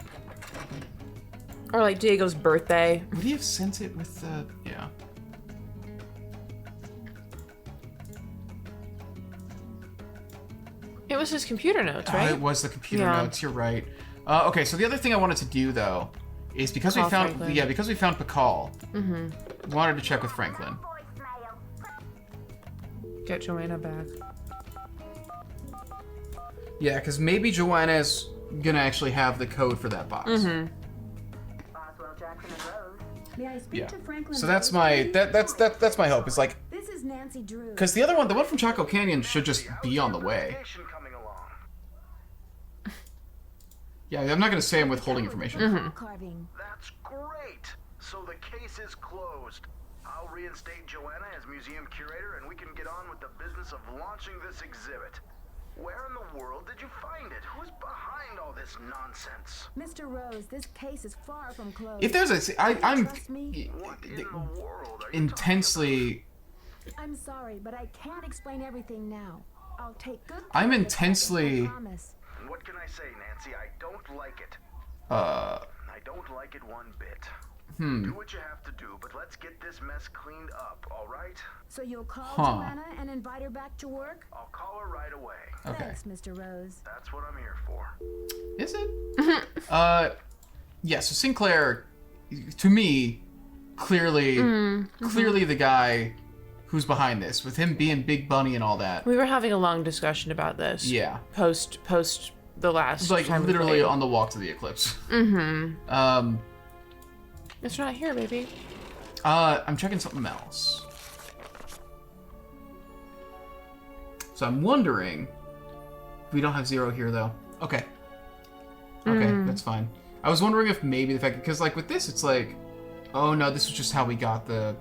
Or like Diego's birthday. Would he have sent it with the... Yeah. It was his computer notes, right? It was the computer Yeah. notes. You're right. Okay, so the other thing I wanted to do though is because we Call found Franklin. because we found Pakal. Mm-hmm. Wanted to check with Franklin. Get Joanna back. Yeah, because maybe Joanna's gonna actually have the code for that box. Mm-hmm. Boswell, Jackson, and Rose. May I speak Yeah. to Franklin? So that's Rose, my please? that's my hope. Is like This is Nancy Drew. because the other one, the one from Chaco Canyon, should just be on the way. Investigation coming along. Yeah, I'm not gonna say I'm withholding information. Mm-hmm. Carving. That's great. So the case is closed. I'll reinstate Joanna as museum curator, and we can get on with the business of launching this exhibit. Where in the world did you find it? Who's behind all this nonsense? Mr. Rose, this case is far from closed. If there's a, I'm Trust me? What in the world are you intensely. I'm sorry, but I can't explain everything now. I'll take good care I'm of it, intensely- I promise. talking? What can I say, Nancy? I don't like it. Uh. I don't like it one bit. Hmm. Do what you have to do, but let's get this mess cleaned up, all right? So you'll call Huh. Joanna and invite her back to work? I'll call her right away. Okay. Thanks, Mr. Rose. That's what I'm here for. Is it? Yeah, so Sinclair, to me, clearly the guy who's behind this, with him being Big Bunny and all that. We were having a long discussion about this. Yeah. Post the last It's like time we literally played. on the walk to the eclipse. Mm-hmm. It's not here, baby. I'm checking something else. So I'm wondering, we don't have 0 here though. Okay. Okay, that's fine. I was wondering if maybe the fact, because like with this, it's like, oh no, this was just how we got the,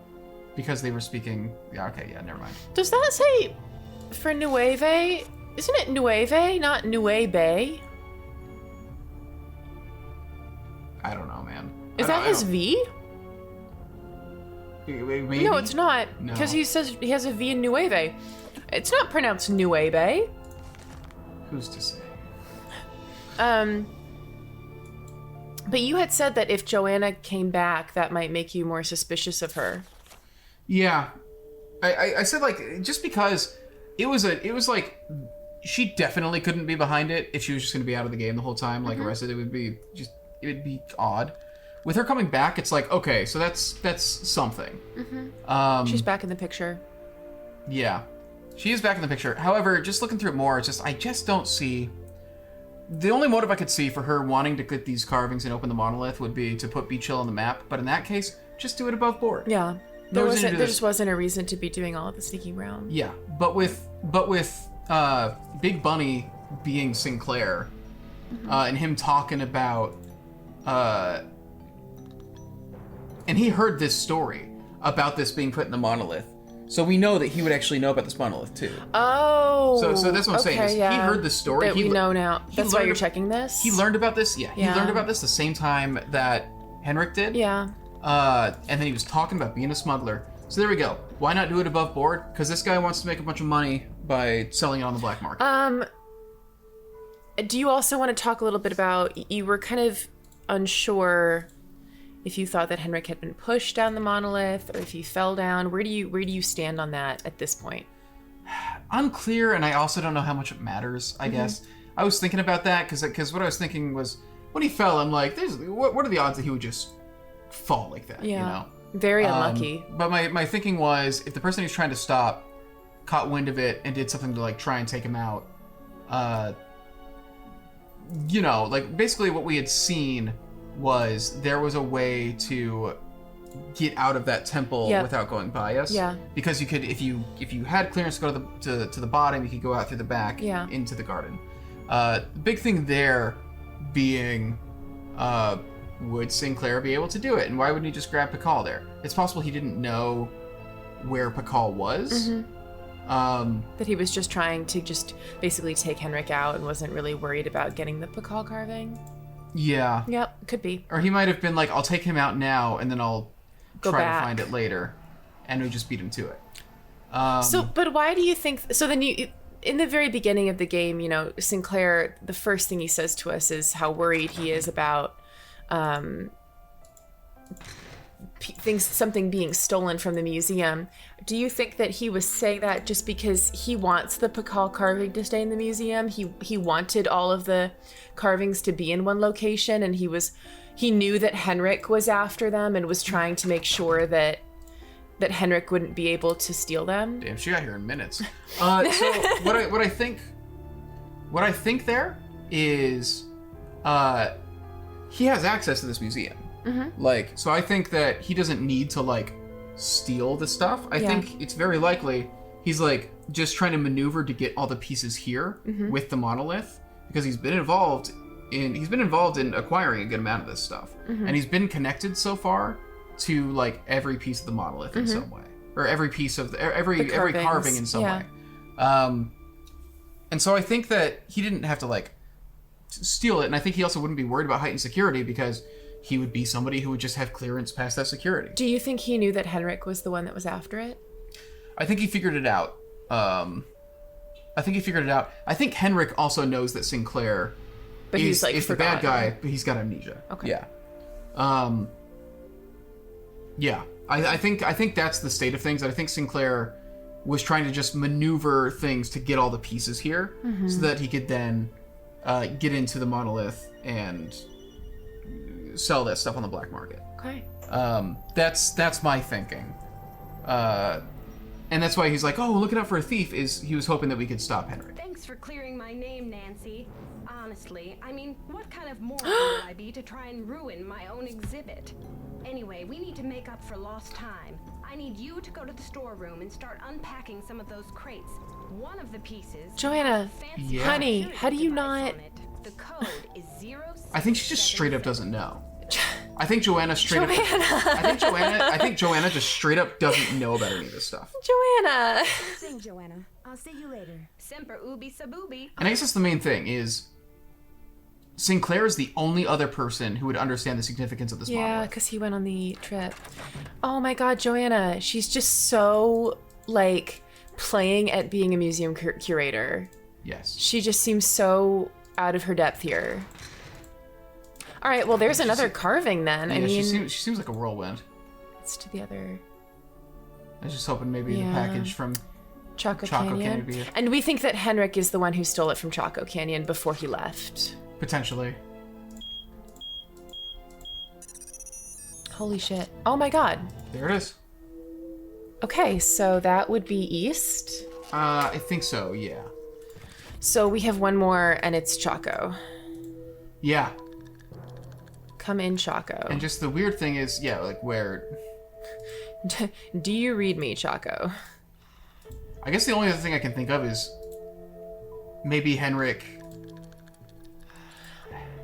because they were speaking. Yeah, okay, yeah, never mind. Does that say for Nueve? Isn't it Nueve, not Nueve? I don't know, man. Is that his V? Maybe? No, it's not. No. Because he says he has a V in Nueve. It's not pronounced Nueve. Who's to say? But you had said that if Joanna came back, that might make you more suspicious of her. Yeah, I said like just because it was like she definitely couldn't be behind it if she was just gonna be out of the game the whole time, like arrested. It would be odd. With her coming back, it's like okay, so that's something. She's back in the picture. Yeah, she is back in the picture. However, just looking through it more, it's just I just don't see. The only motive I could see for her wanting to get these carvings and open the monolith would be to put Beach Hill on the map. But in that case, just do it above board. Yeah. No reason to do There this. just wasn't a reason to be doing all of the sneaking around. Yeah, but with Big Bunny being Sinclair, and him talking about, and he heard this story about this being put in the monolith, so we know that he would actually know about this monolith too. Oh. So that's what I'm saying. Is yeah. He heard this story. That we know now. That's why learned you're ab- checking this? He learned about this. Yeah, he Yeah. learned about this the same time that Henrik did. Yeah. And then he was talking about being a smuggler. So there we go. Why not do it above board? Because this guy wants to make a bunch of money by selling it on the black market. Do you also want to talk a little bit about, you were kind of unsure if you thought that Henrik had been pushed down the monolith or if he fell down. Where do you stand on that at this point? Unclear, and I also don't know how much it matters, I guess. I was thinking about that because what I was thinking was when he fell, I'm like, what are the odds that he would just fall like that, Yeah. you know? Very unlucky. But my thinking was, if the person he's trying to stop caught wind of it and did something to like try and take him out, you know, like basically what we had seen was there was a way to get out of that temple without going by us. Yeah. Because you could, if you had clearance to go to the bottom, you could go out through the back into the garden. The big thing there being, would Sinclair be able to do it, and why wouldn't he just grab Pakal there? It's possible he didn't know where Pakal was. That he was just trying to just basically take Henrik out and wasn't really worried about getting the Pakal carving. Yeah. Yep, could be. Or he might have been like, I'll take him out now, and then I'll Go try back. to find it later, and we just beat him to it. But why do you think? So then you, in the very beginning of the game, you know, Sinclair, the first thing he says to us is how worried he is about something being stolen from the museum. Do you think that he was saying that just because he wants the Pakal carving to stay in the museum? He wanted all of the carvings to be in one location, and he knew that Henrik was after them and was trying to make sure that Henrik wouldn't be able to steal them. Damn, she got here in minutes. So what I think there is, he has access to this museum. Like, so I think that he doesn't need to like steal the stuff. I think it's very likely he's like just trying to maneuver to get all the pieces here with the monolith, because he's been involved in acquiring a good amount of this stuff, and he's been connected so far to like every piece of the monolith in some way, or every piece of every carving in some way. And so I think that he didn't have to like steal it, and I think he also wouldn't be worried about heightened security because he would be somebody who would just have clearance past that security. Do you think he knew that Henrik was the one that was after it? I think he figured it out. I think Henrik also knows that Sinclair is the bad guy, but he's got amnesia. Okay. Yeah. Yeah. I think that's the state of things. I think Sinclair was trying to just maneuver things to get all the pieces here so that he could then get into the monolith and sell that stuff on the black market. Okay. That's my thinking. And that's why he's like, oh, looking out for a thief, is he was hoping that we could stop Henrik. Thanks for clearing my name, Nancy. Honestly, I mean, what kind of moron would I be to try and ruin my own exhibit? Anyway, we need to make up for lost time. I need you to go to the storeroom and start unpacking some of those crates. One of the pieces... Joanna, honey, how do you not... The code is 0. I think she just straight up doesn't know. I think Joanna straight up... I think Joanna just straight up doesn't know about any of this stuff. Joanna! Sing, Joanna. I'll see you later. Semper ubi sabubi. And I guess that's the main thing, is Sinclair is the only other person who would understand the significance of this monolith. Yeah, because he went on the trip. Oh my god, Joanna. She's just so, like, playing at being a museum curator. Yes. She just seems so out of her depth here. All right, well, there's another carving then. Yeah, I mean, she seems like a whirlwind. It's to the other... I was just hoping maybe the package from Chaco Canyon Canyon. be it. And we think that Henrik is the one who stole it from Chaco Canyon before he left. Potentially. Holy shit. Oh my god. There it is. Okay, so that would be east. I think so, yeah. So we have one more, and it's Chaco. Yeah. Come in, Chaco. And just the weird thing is, yeah, like where... Do you read me, Chaco? I guess the only other thing I can think of is maybe Henrik...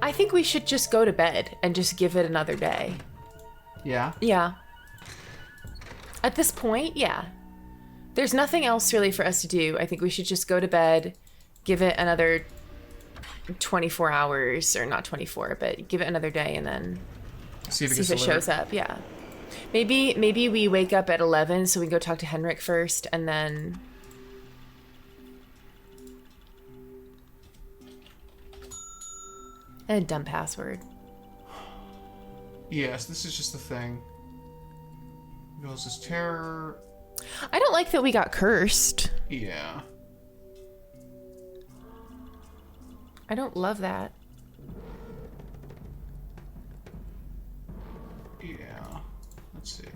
I think we should just go to bed and just give it another day. Yeah? Yeah. At this point, yeah. There's nothing else really for us to do. I think we should just go to bed, give it another 24 hours, or not 24, but give it another day and then see if it shows up. Yeah. Maybe we wake up at 11 so we can go talk to Henrik first and then... And a dumb password. Yes, this is just the thing. Reveals his terror. I don't like that we got cursed. Yeah. I don't love that. Yeah. Let's see.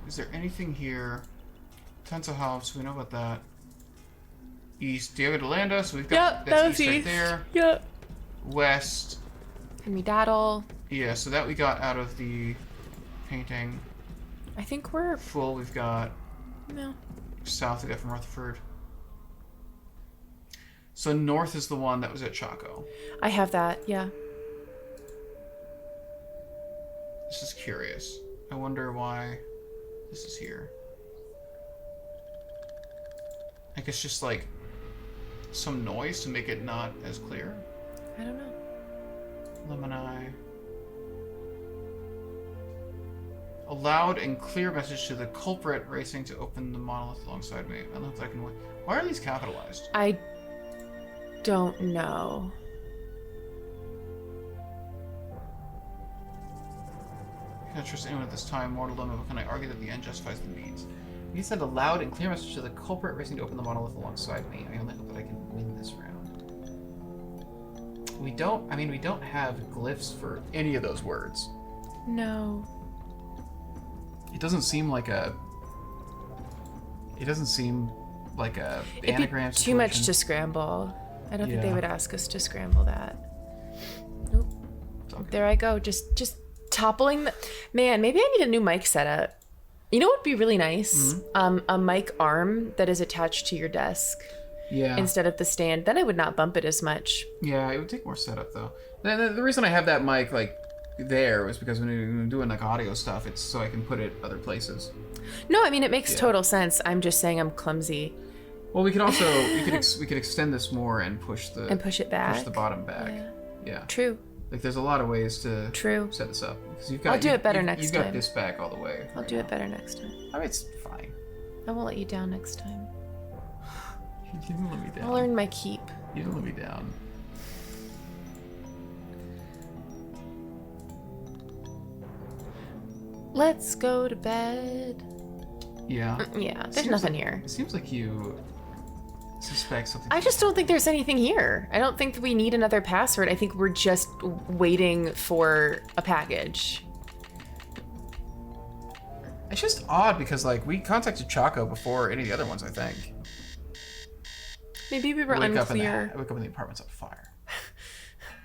Is there anything here? Tensahoff, so we know about that. East, Diego de Landa, so we've got That that's was east right there. Yep. West. Henry Daddle. Yeah, so that we got out of the painting. I think we're... Full, we've got... No. South, we got from Rutherford. So north is the one that was at Chaco. I have that, yeah. This is curious. I wonder why this is here. I guess just like some noise to make it not as clear. I don't know. Lemon. A loud and clear message to the culprit racing to open the monolith alongside me. I don't know if I can wait. Why are these capitalized? I don't know. I can't trust anyone at this time. Mortal dilemma, but can I argue that the end justifies the means? You send a loud and clear message to the culprit racing to open the monolith alongside me. I only hope that I can win this round. We don't have glyphs for any of those words. No. It doesn't seem like a anagram It'd be too much situation. to scramble. I don't think they Yeah. would ask us to scramble that. Nope. Okay. There I go. Just toppling the... Man, maybe I need a new mic setup. You know what would be really nice? Mm-hmm. A mic arm that is attached to your desk Yeah. instead of the stand. Then I would not bump it as much. Yeah, it would take more setup though. The reason I have that mic like there was because when you're doing like audio stuff, it's so I can put it other places. No, I mean, it makes Yeah. total sense. I'm just saying I'm clumsy. Well, we could also we could extend this more and push the it back. push the bottom back. Yeah. Yeah. True. Like there's a lot of ways to True. set this up. Because I'll do it better next You've got time. this back all the way. I'll do it better next time. I mean, it's fine. I won't let you down next time. You didn't let me down. I'll earn my keep. You didn't let me down. Let's go to bed. Yeah. Yeah, there's Seems nothing like- here. It seems like you suspect something. I just don't think there's anything here. I don't think that we need another password. I think we're just waiting for a package. It's just odd because like we contacted Chaco before any of the other ones. I think. Maybe we were I wake unclear. up and the apartment's on fire.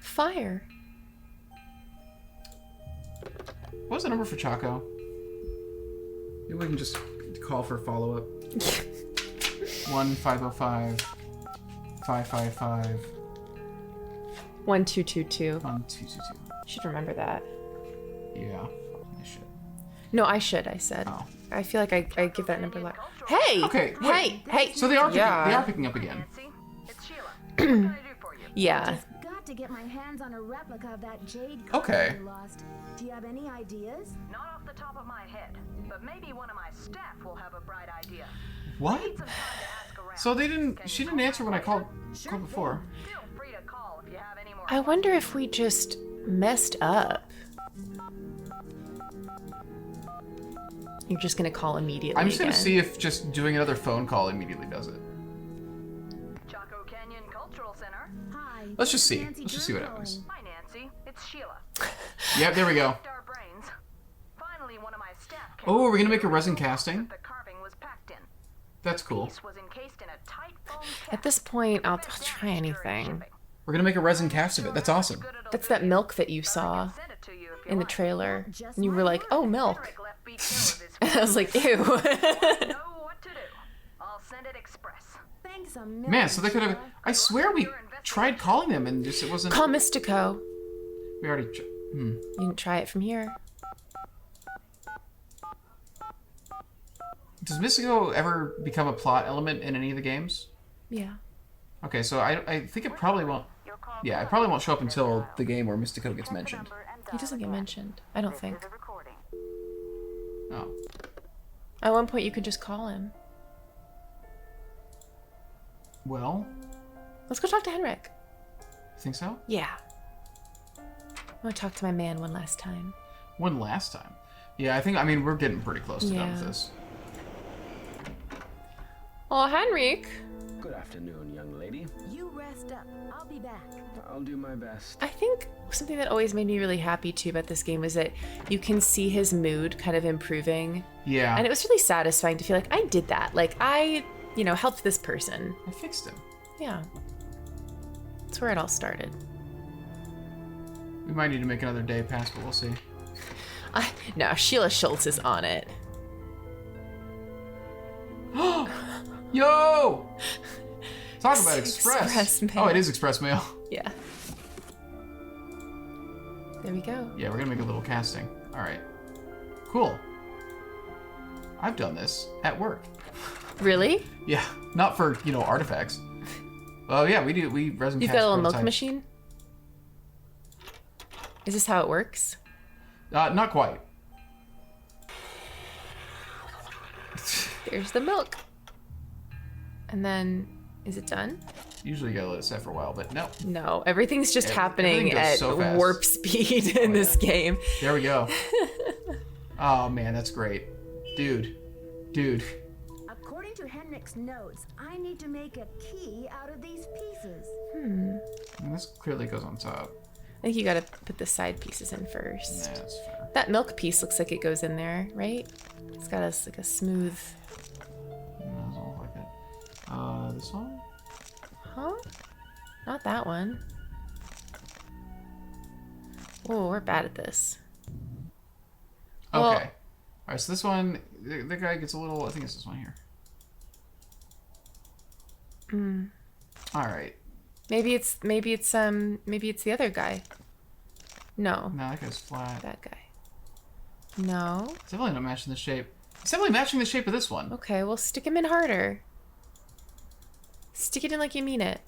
Fire. What was the number for Chaco? Maybe we can just call for follow-up. 1-505-555. 1222. 1222. Should remember that. Yeah, I should. No, I should. I said. Oh. I feel like I give that number a lot. Hey. Okay, wait. Hey. So they are Yeah. picking up again. Nancy, it's Sheila. What can I do for you? Yeah. Got to get my hands on a replica of that jade Okay. card we lost. Do you have any ideas? Not off the top of my head, but maybe one of my staff will have a bright idea. What? Need some time to ask around. So they didn't. Can She you didn't call answer when I back called later? before. Feel free to call if you have any more. I wonder if we just messed up. You're just gonna call immediately. I'm just gonna again. see if just doing another phone call immediately does it. Chaco Canyon Cultural Center. Hi. Let's just this is see. Nancy Let's just see what Drew happens. calling. Hi, Nancy. It's Sheila. Yep, there we go. Picked our brains. Finally, one of my staff came Oh, are we gonna over make a to resin the box casting? that The carving was packed in. That's cool. Piece was encased in a tight foam At cap. this point, I'll Prevent try damage during anything. shipping. We're gonna make a resin cast of it. That's awesome. Good it'll That's do that you, milk that you but I saw can send it to you if you in the like. trailer. Just And you were my like, oh, word. milk. Eric left beat two of his And I was like, ew. know what to do. I'll send it express. Thanks a million. Man, so they could have. Sheila. I swear we tried calling them and just it wasn't. Call Mystico. We already. You didn't try it from here. Does Mystico ever become a plot element in any of the games? Yeah. Okay, so I think it probably won't. Yeah, it probably won't show up until the game where Mystico gets mentioned. He doesn't get mentioned. I don't think. Oh. At one point, you could just call him. Well, Let's go talk to Henrik. you think so? Yeah. I want to talk to my man one last time. One last time. Yeah, I mean, we're getting pretty close to done with Yeah. this. Oh, Henrik. Good afternoon, young lady. You rest up. I'll be back. I'll do my best. I think something that always made me really happy too about this game was that you can see his mood kind of improving. Yeah. And it was really satisfying to feel like I did that. Like I, helped this person. I fixed him. Yeah. That's where it all started. We might need to make another day pass, but we'll see. No, Sheila Schultz is on it. Yo! Talk about Express. Express mail. Oh, it is Express Mail. Yeah. There we go. Yeah, we're gonna make a little casting. All right. Cool. I've done this at work. Really? Yeah, not for, artifacts. Oh yeah, we do. We resin You've cast got a little milk prototypes. machine? Is this how it works? Not quite. There's the milk. And then, is it done? Usually you gotta let it set for a while, but no. No, everything's just happening everything goes at so fast. warp speed in this game. There we go. Oh man, that's great. Dude. According to Henrik's notes, I need to make a key out of these pieces. And this clearly goes on top. I think you gotta put the side pieces in first. Nah, that's fair. That milk piece looks like it goes in there, right? It's got like a smooth... No, it doesn't look like it. This one? Huh? Not that one. Oh, we're bad at this. Okay. Well- Alright, so this one, the guy gets a little, I think it's this one here. Alright. Maybe it's the other guy. No, No, that guy's flat. that guy. No. It's definitely not matching the shape. It's definitely matching the shape of this one. Okay, well stick him in harder. Stick it in like you mean it.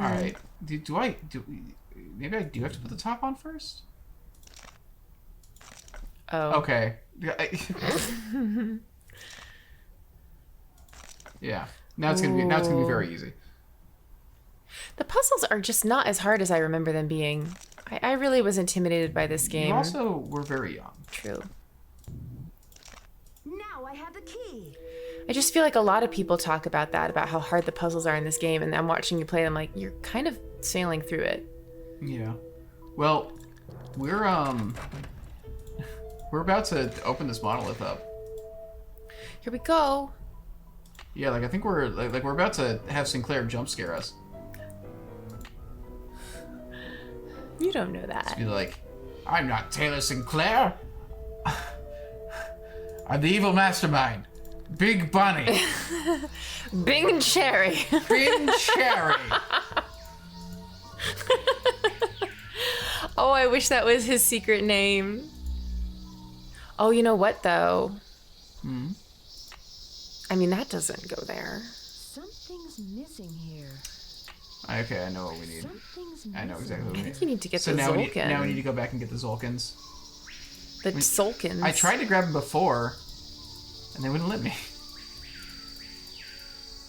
Alright. Maybe I do have to put the top on first? Oh. Okay. Yeah. Now it's gonna be very easy. The puzzles are just not as hard as I remember them being. I really was intimidated by this game. You also were very young. True. Now I have the key. I just feel like a lot of people talk about that, about how hard the puzzles are in this game, and I'm watching you play, I'm like, you're kind of sailing through it. Yeah. Well, we're about to open this monolith up. Here we go. Yeah, like I think we're we're about to have Sinclair jump scare us. You don't know that. Be like, I'm not Taylor Sinclair. I'm the evil mastermind, Big Bunny. Bing and Cherry. Big Cherry. Oh, I wish that was his secret name. Oh, you know what, though? I mean, that doesn't go there. Something's missing here. Okay, I know what we need. Something's I know missing. exactly what I we think need. you need to get So the now Zolkin. we need to go back and get the Zolkins. The Zolkins. I tried to grab them before, and they wouldn't let me.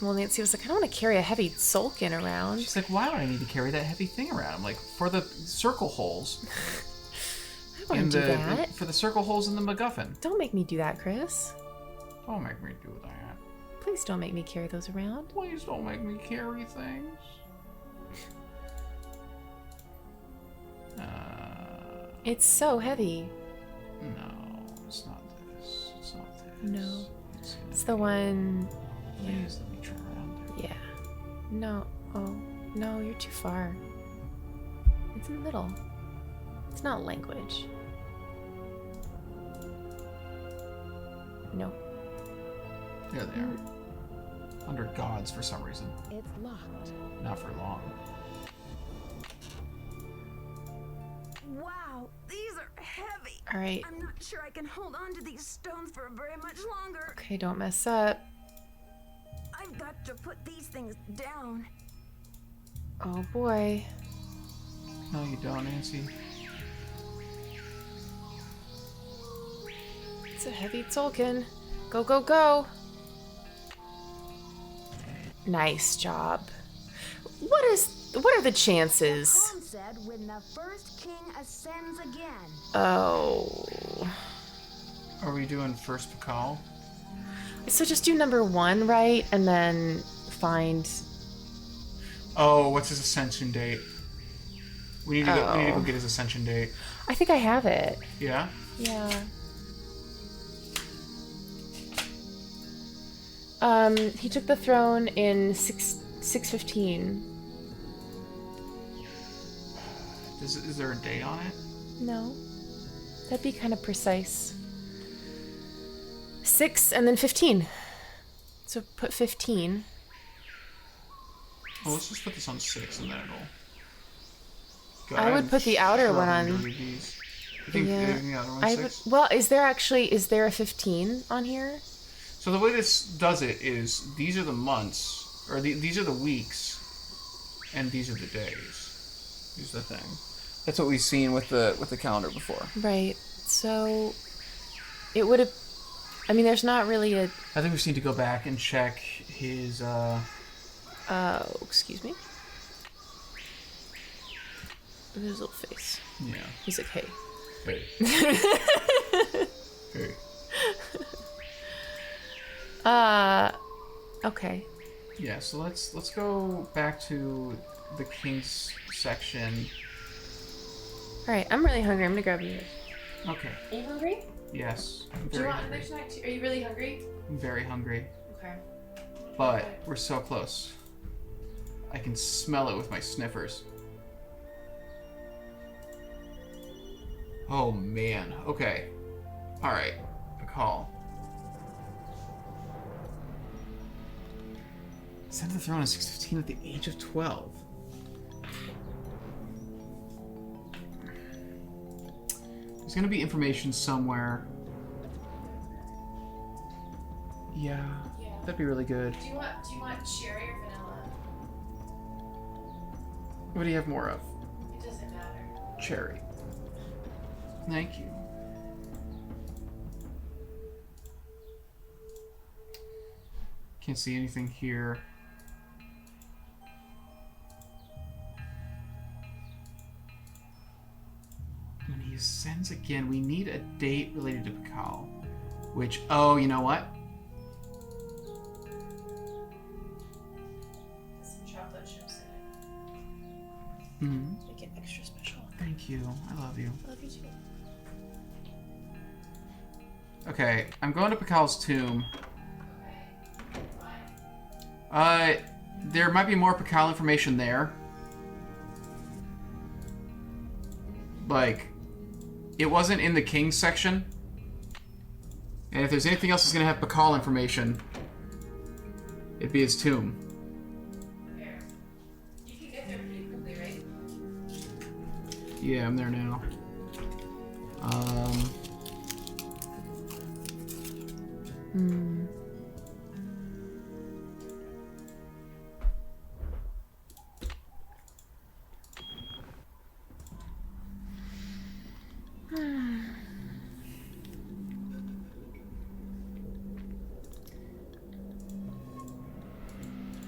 Well, Nancy was like, I don't want to carry a heavy Zolkin around. She's like, why do I need to carry that heavy thing around? I'm like, for the circle holes. I don't want to do that. For the circle holes in the MacGuffin. Don't make me do that, Chris. Don't make me do that. Please don't make me carry those around. Please don't make me carry things. It's so heavy. No, it's not this. It's not this. No. It's It's the one... Please let me try around it. Yeah. No. Oh. No, you're too far. It's in the middle. It's not language. No. There they are. Under gods for some reason. It's locked. Not for long. Wow, these are heavy. All right. I'm not sure I can hold on to these stones for very much longer. Okay, don't mess up. I've got to put these things down. Oh boy. No, you don't, Nancy. It's a heavy Zolkin. Go, go, go. Nice job. What are the chances? Holmes said when the first king ascends again. Oh. Are we doing first Pakal? So just do number 1, right? And then find. Oh, what's his ascension date? We need to go get his ascension date. I think I have it. Yeah? Yeah. He took the throne in 615. Is there a date on it? No. That'd be kind of precise. 6 and then 15. So put 15. Well, let's just put this on 6 and then it'll... I would put the outer one on. You think the other one's 6? Well, is there a 15 on here? So the way this does it is these are the months, or these are the weeks, and these are the days. Here's the thing. That's what we've seen with the calendar before. Right. So it would have. I mean, there's not really a. I think we just need to go back and check his. Excuse me. Look at his little face. Yeah. He's like, hey. Hey. Hey. Okay. Yeah. So let's go back to the King's section. All right. I'm really hungry. I'm gonna grab yours. Okay. Are you hungry? Yes. I'm Do you very want hungry. another snack too? Are you really hungry? I'm very hungry. Okay. But we're so close. I can smell it with my sniffers. Oh man. Okay. Alright. A call. Sent to the throne at 6:15 at the age of 12. There's gonna be information somewhere. Yeah. That'd be really good. Do you want cherry or vanilla? What do you have more of? It doesn't matter. Cherry. Thank you. Can't see anything here. When he ascends again, we need a date related to Pakal. Which, oh, you know what? Some chocolate chips Mm-hmm. in it. Make it extra special. Thank you. I love you. I love you too. Okay, I'm going to Pakal's tomb. There might be more Pakal information there. Like, it wasn't in the King's section. And if there's anything else that's gonna have Pakal information, it'd be his tomb. There. You can get there pretty quickly, right? Yeah, I'm there now.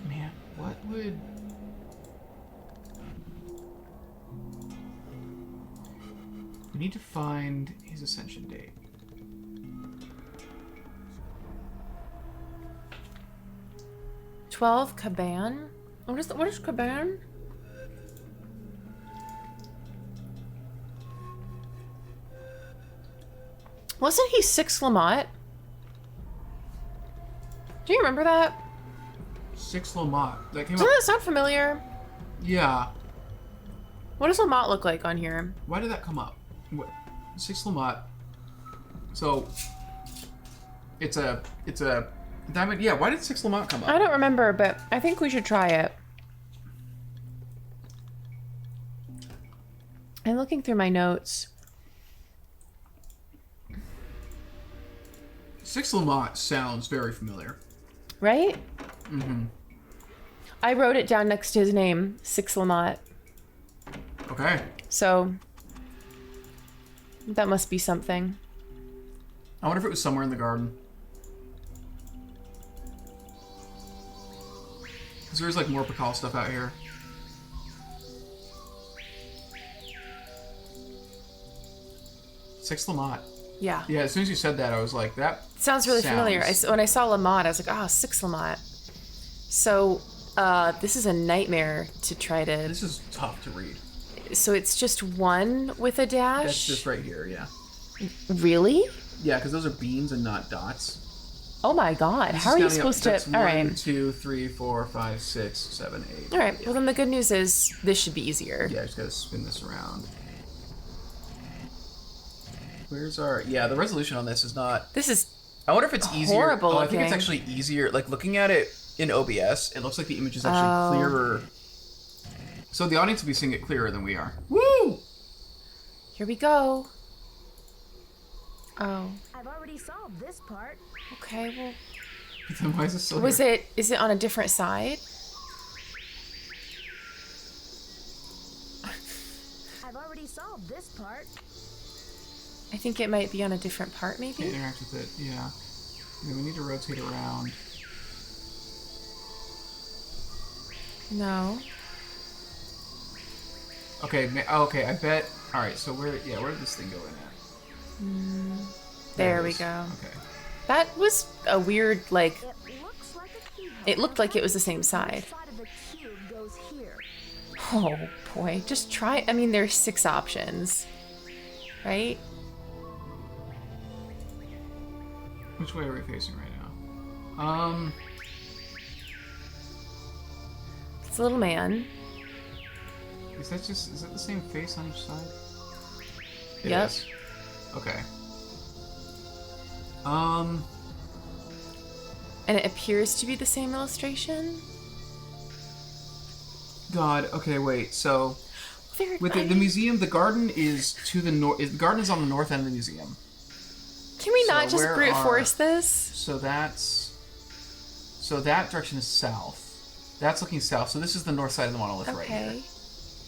Man, what would... We need to find his ascension date. Caban? What is Caban? Wasn't he 6 Lamont? Do you remember that? 6 Lamont. That came Doesn't up... that sound familiar? Yeah. What does Lamont look like on here? Why did that come up? What? 6 Lamont. So... It's a diamond... Yeah, why did 6 Lamont come up? I don't remember, but I think we should try it. I'm looking through my notes. 6 Lamont sounds very familiar. Right? Mm-hmm. I wrote it down next to his name, 6 Lamont. Okay. So that must be something. I wonder if it was somewhere in the garden. Because there's like more Pakal stuff out here. Six Lamont. Yeah. Yeah, as soon as you said that, I was like, that Sounds really familiar. When I saw Lamont, I was like, 6 Lamont. So, this is a nightmare to try to... This is tough to read. So it's just one with a dash? That's just right here, yeah. Really? Yeah, because those are beans and not dots. Oh my god, how are you supposed to... That's Alright. 1, 2, 3, 4, 5, 6, 7, 8. Alright, well then the good news is this should be easier. Yeah, I just gotta spin this around. Where's our... Yeah, the resolution on this is not... This is I wonder if it's easier. horrible Oh, I think it's looking. actually easier. Like, looking at it in OBS, it looks like the image is actually clearer. So the audience will be seeing it clearer than we are. Woo! Here we go. Oh. I've already solved this part. Okay, well... But then why is it still Was here? is it on a different side? I've already solved this part. I think it might be on a different part, Can't maybe? interact with it, yeah. And we need to rotate around. No. Okay, okay, I bet... Alright, so where did this thing go in at? There it we is. go. Okay. That was a weird, like... It looks like a keyhole. It looked like it was the same side. The side of the cube goes here. Oh, boy. Just try... I mean, there's 6 options. Right? Which way are we facing right now? It's a little man. Is that the same face on each side? It Yep. is. Okay. And it appears to be the same illustration. God, okay, wait, so... There, With the museum, the garden is to the north. The garden is on the north end of the museum. Can we So not just where brute are- force this? So that direction is south. That's looking south. So this is the north side of the monolith right here. Okay.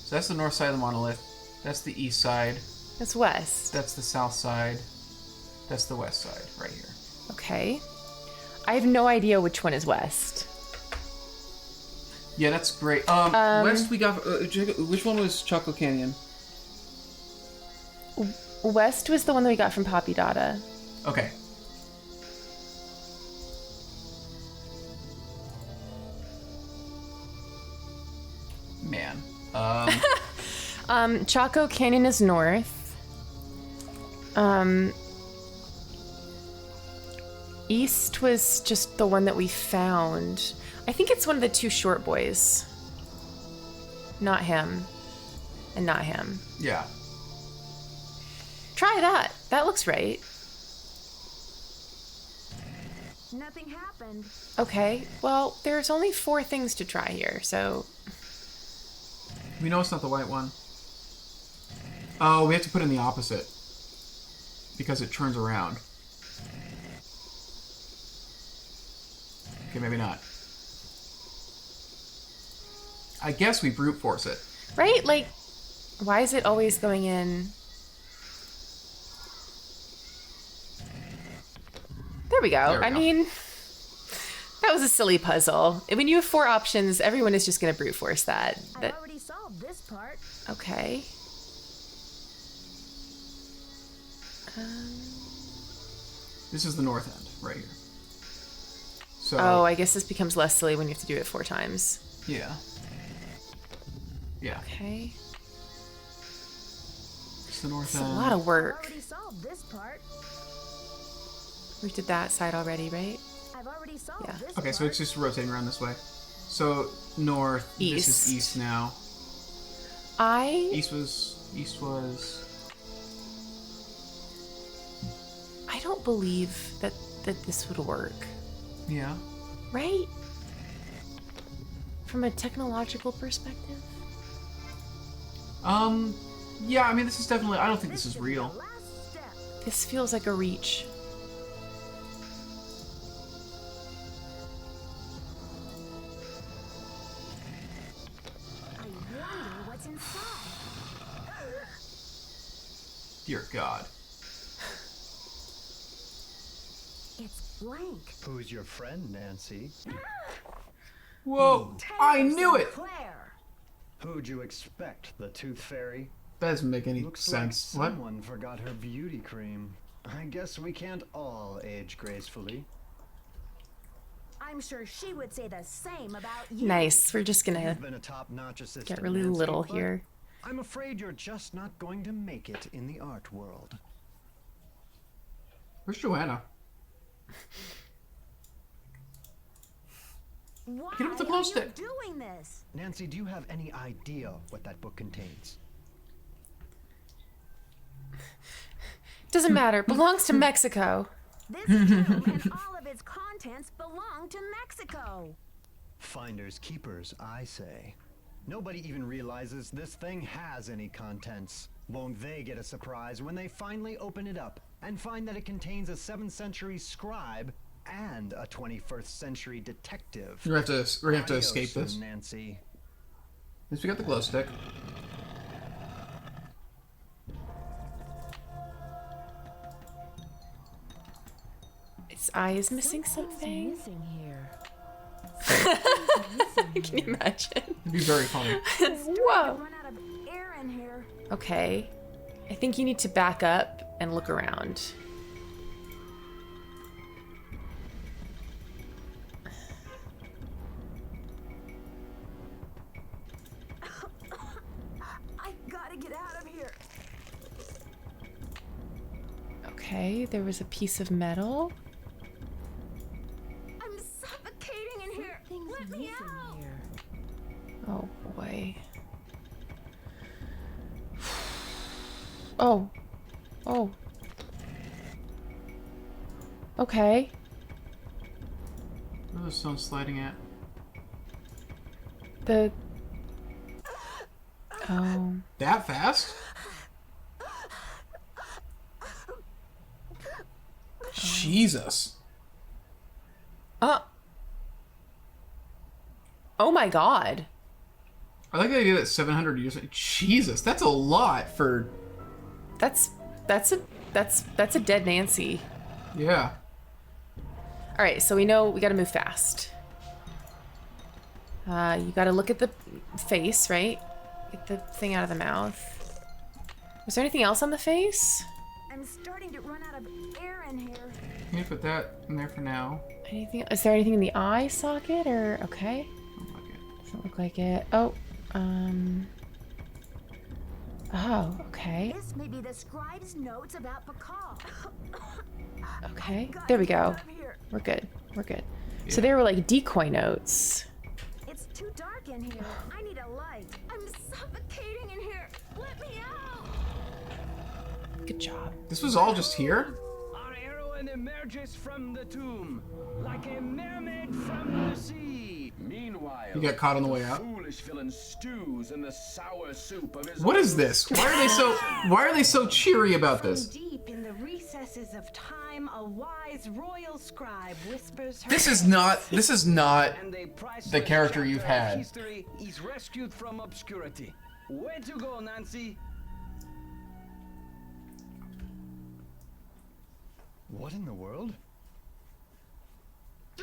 So that's the north side of the monolith. That's the east side. That's west. That's the south side. That's the west side right here. Okay. I have no idea which one is west. Yeah, that's great. West we got. Which one was Chocolate Canyon? West was the one that we got from Poppy Dada. Okay. Man. Chaco Canyon is north. East was just the one that we found. I think it's one of the 2 short boys. Not him. And not him. Yeah. Try that. That looks right. Nothing happened. Okay. Well, there's only 4 things to try here, so... We know it's not the white one. Oh, we have to put in the opposite. Because it turns around. Okay, maybe not. I guess we brute force it. Right? Like, why is it always going in? There we go. There we I go. mean, that was a silly puzzle. When you have 4 options, everyone is just going to brute force that. I've already solved this part. Okay. This is the north end, right here. So, Oh, I guess this becomes less silly when you have to do it 4 times. yeah. Yeah, Okay. it's the north It's a end. lot of I've work. already solved this part. We did that side already, right? I've already solved Yeah. this Okay, so part. it's just rotating around this way. So, north. This is East. east now. East was... I don't believe that this would work. Yeah. Right? From a technological perspective? Yeah, I mean, this is definitely... I don't think this is should be real. the last step. This feels like a reach. I wonder what's inside. Dear God. It's blank. Who's your friend, Nancy? Whoa! I knew it! Claire. Who'd you expect? The Tooth Fairy? That doesn't make any Looks sense. like What? someone forgot her beauty cream. I guess we can't all age gracefully. I'm sure she would say the same about you. Nice. We're just gonna You've been a top-notch assistant, get really Nancy, little but here. I'm afraid you're just not going to make it in the art world. Where's Joanna? Why Get him with the are glow you stick. doing this? Nancy, do you have any idea what that book contains? Doesn't matter. Belongs to Mexico. This tomb and all of its contents belong to Mexico. Finders keepers, I say. Nobody even realizes this thing has any contents. Won't they get a surprise when they finally open it up and find that it contains a 7th century scribe and a 21st century detective? We're gonna have to Adios, escape this. Nancy. At least we got the glow stick. Its eye is missing something. Missing here. Can you imagine? It'd be very funny. Whoa. Run out of air in here. Okay. I think you need to back up and look around. I gotta get out of here. Okay, there was a piece of metal. I'm suffocating in here. Let me out. Oh boy. Oh. Oh. Okay. Where's the stone sliding at? The... Oh. That fast? Jesus. Oh my god. I like the idea that 700 years. Jesus, that's a lot for. That's a dead Nancy. Yeah. All right, so we know we got to move fast. You got to look at the face, right? Get the thing out of the mouth. Was there anything else on the face? I'm starting to run out of air in here. I'm gonna put that in there for now. Anything? Is there anything in the eye socket or okay? Doesn't look like it. Oh, Oh, okay. This may be the scribe's notes about Pakal. Okay. There we go. We're good. We're good. So there were like decoy notes. It's too dark in here. I need a light. I'm suffocating in here. Let me out. Good job. This was all just here? Our heroine emerges from the tomb like a mermaid from the sea. Meanwhile, He got caught on the way out. foolish villain stews in the sour soup of his. What is this? Why are they so cheery about From this? deep in the recesses of time, a wise royal scribe whispers her. This is not And a priceless the character you've chapter of had. History is rescued from obscurity. Way to go, Nancy. What in the world?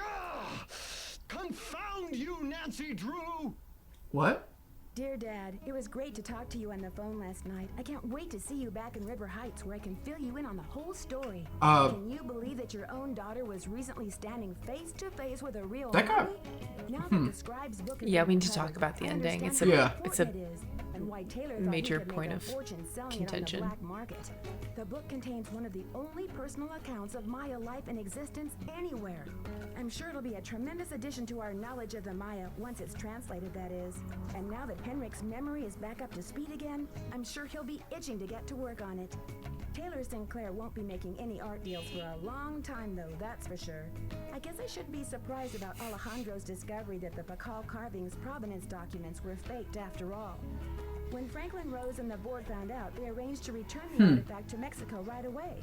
Ah! Confound you, Nancy Drew! What? Dear Dad, it was great to talk to you on the phone last night. I can't wait to see you back in River Heights where I can fill you in on the whole story. Can you believe that your own daughter was recently standing face to face with a real That guy- mommy? Now that the scribe's book has Yeah, been we need to recovered, talk about the I ending. understand It's a- how Yeah. it's a important it is, and why Taylor thought he major could make point a of fortune selling it contention. on the black market. The book contains one of the only personal accounts of Maya life in existence anywhere. I'm sure it'll be a tremendous addition to our knowledge of the Maya once it's translated, that is. And now that Henrik's memory is back up to speed again, I'm sure he'll be itching to get to work on it. Taylor Sinclair won't be making any art deals for a long time, though, that's for sure. I guess I shouldn't be surprised about Alejandro's discovery that the Pakal carvings provenance documents were faked after all. When Franklin Rose and the board found out, they arranged to return the artifact to Mexico right away.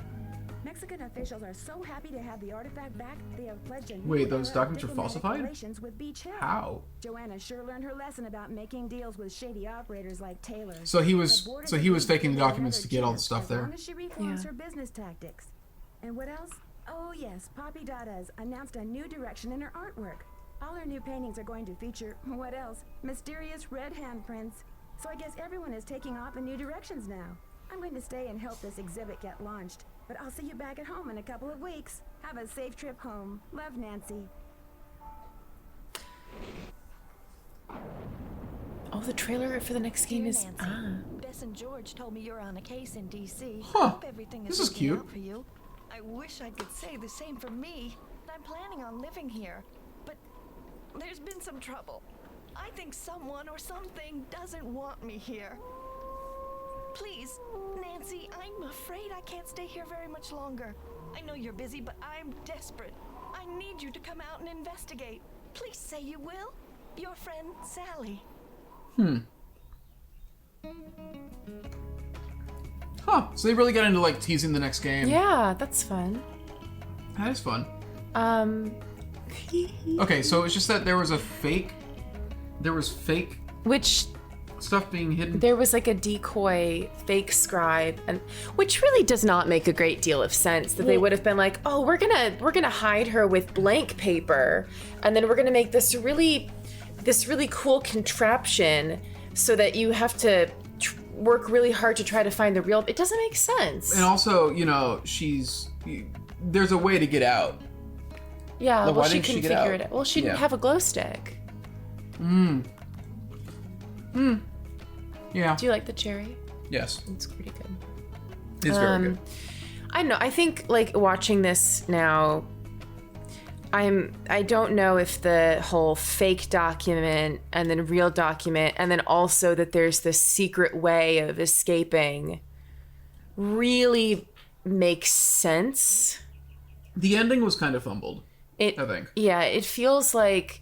Mexican officials are so happy to have the artifact back, they have pledged a new Wait, those era of documents are diplomatic falsified? relations with Beach Hill. How? Joanna sure learned her lesson about making deals with shady operators like Taylor. So he The was board so has he was agreed faking the give her documents to another get all the chance stuff as there. long as she reforms Yeah. her business tactics. And what else? Oh yes, Poppy Dada's announced a new direction in her artwork. All her new paintings are going to feature, what else? Mysterious red handprints. So I guess everyone is taking off in new directions now. I'm going to stay and help this exhibit get launched. But I'll see you back at home in a couple of weeks. Have a safe trip home. Love, Nancy. Oh, the trailer for the next game is Bess and George told me you're on a case in D.C. Huh. Hope everything This is working cute. out for you. I wish I could say the same for me. I'm planning on living here, but there's been some trouble. I think someone or something doesn't want me here. Please, Nancy, I'm afraid I can't stay here very much longer. I know you're busy, but I'm desperate. I need you to come out and investigate. Please say you will. Your friend, Sally. Huh. So they really got into like teasing the next game. Yeah, that's fun. That is fun. Okay, so it's just that there was fake which stuff being hidden. there was like a decoy fake scribe, and which really does not make a great deal of sense that they would have been like, oh, we're gonna hide her with blank paper, and then we're gonna make this really cool contraption so that you have to work really hard to try to find the real. It doesn't make sense. And also, there's a way to get out. Yeah, Like, well, why she didn't she couldn't get figure out? it out. Well, she didn't Yeah. have a glow stick. Yeah. Do you like the cherry? Yes. It's pretty good. It's very good. I don't know. I think like watching this now, I don't know if the whole fake document and then real document and then also that there's this secret way of escaping really makes sense. The ending was kind of fumbled. I think. Yeah, it feels like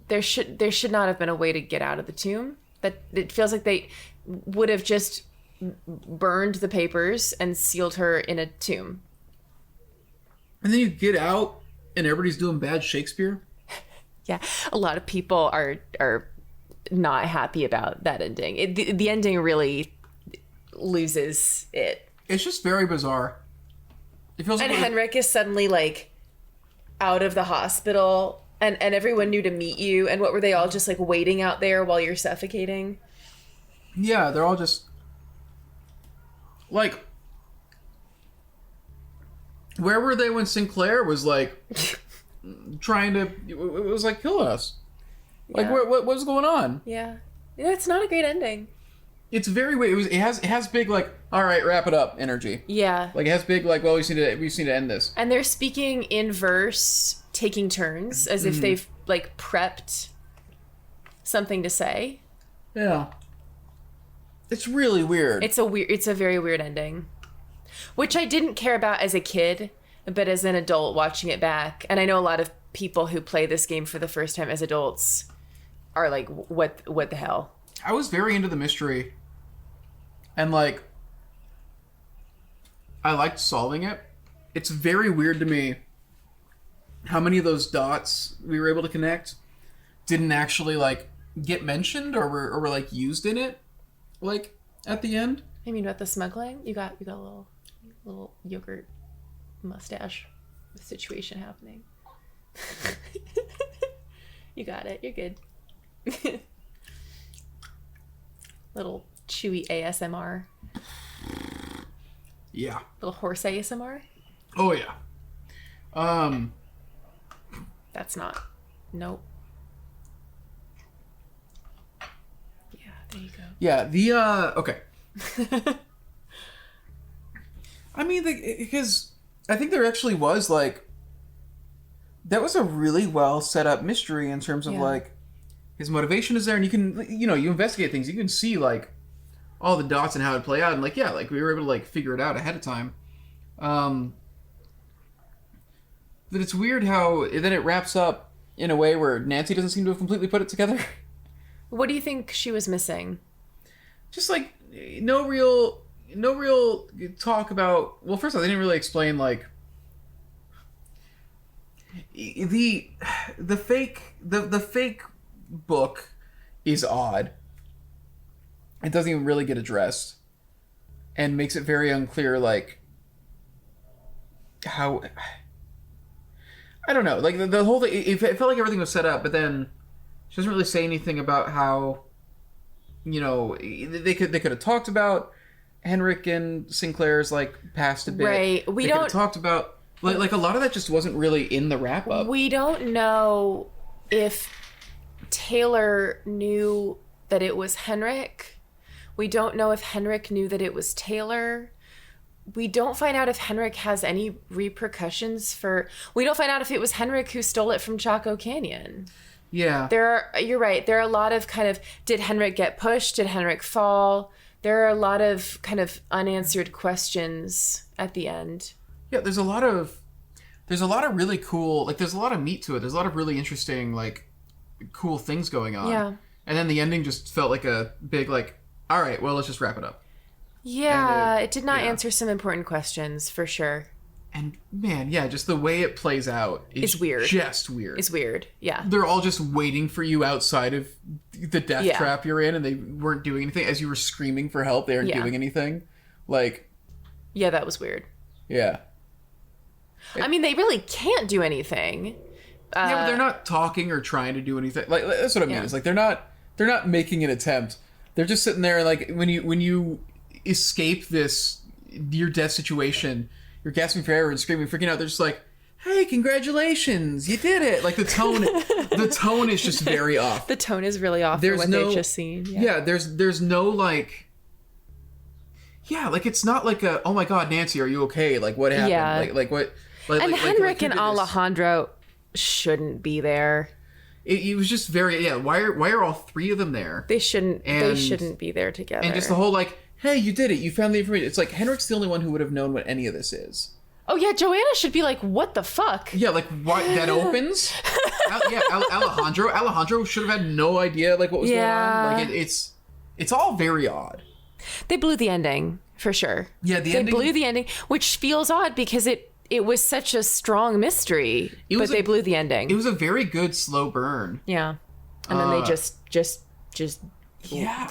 there should not have been a way to get out of the tomb. That it feels like they would have just burned the papers and sealed her in a tomb. And then you get out and everybody's doing bad Shakespeare. Yeah, a lot of people are not happy about that ending. The ending really loses it. It's just very bizarre. It feels And like Henrik is suddenly like out of the hospital and everyone knew to meet you. And what were they all just like waiting out there while you're suffocating? Yeah, they're all just like, where were they when Sinclair was like trying to, it was like killing us? Like, Yeah. what was going on? Yeah. It's not a great ending. It's very weird. It has big like, all right, wrap it up energy. Yeah. Like it has big like, well, we just need to end this. And they're speaking in verse, taking turns, as if they've like prepped something to say. Yeah. It's really weird. It's a very weird ending. Which I didn't care about as a kid, but as an adult watching it back, and I know a lot of people who play this game for the first time as adults are like, what the hell? I was very into the mystery. And like, I liked solving it. It's very weird to me how many of those dots we were able to connect didn't actually like get mentioned or were like used in it, like at the end. I mean, about the smuggling, you got a little yogurt mustache situation happening. You got it. You're good. Little chewy ASMR. Yeah. Little horse ASMR. Oh yeah. That's not. Nope. Yeah, there you go. Yeah, okay. I mean, because I think there actually was like, that was a really well set up mystery in terms of like, his motivation is there, and you can, you investigate things, you can see like all the dots and how it play out, and like, yeah, like we were able to like figure it out ahead of time. But it's weird how then it wraps up in a way where Nancy doesn't seem to have completely put it together. What do you think she was missing? Just like no real talk about. Well, first of all, they didn't really explain like the fake book is odd. It doesn't even really get addressed, and makes it very unclear like how. I don't know, like the whole thing. It felt like everything was set up, but then she doesn't really say anything about how. They could have talked about Henrik and Sinclair's like past a bit. Right. They could have talked about like a lot of that just wasn't really in the wrap up. We don't know if Taylor knew that it was Henrik. We don't know if Henrik knew that it was Taylor. We don't find out if Henrik has any repercussions for... We don't find out if it was Henrik who stole it from Chaco Canyon. Yeah. You're right. There are a lot of kind of... Did Henrik get pushed? Did Henrik fall? There are a lot of kind of unanswered questions at the end. Yeah, there's a lot of really cool... Like, there's a lot of meat to it. There's a lot of really interesting, like, cool things going on. Yeah. And then the ending just felt like a big, like, all right, well, let's just wrap it up. Yeah, it did not answer some important questions, for sure. And, man, yeah, just the way it plays out is weird. Just weird. It's weird, yeah. They're all just waiting for you outside of the death trap you're in, and they weren't doing anything. As you were screaming for help, they aren't doing anything. Like... Yeah, that was weird. Yeah. I mean, they really can't do anything. Yeah, but they're not talking or trying to do anything. Like, that's what I mean. Yeah. It's like they're not making an attempt. They're just sitting there, like, when you escape this near death situation, you're gasping for air and screaming, freaking out. They're just like, "Hey, congratulations, you did it!" Like the tone is just very off. The tone is really off for what they've just seen. Yeah, there's no like. Yeah, like it's not like a, "Oh my God, Nancy, are you okay? Like what happened? Yeah. Like what?" Like, and Henrik and who did this? Alejandro shouldn't be there. It was just very Why are all three of them there? They shouldn't be there together. And just the whole like, "Hey, you did it. You found the information." It's like Henrik's the only one who would have known what any of this is. Oh yeah, Joanna should be like, "What the fuck?" Yeah, like why that opens? Alejandro should have had no idea like what was going on. Like it's all very odd. They blew the ending for sure. Yeah, they blew the ending, which feels odd because it was such a strong mystery, but they blew the ending. It was a very good slow burn. Yeah, and then they just I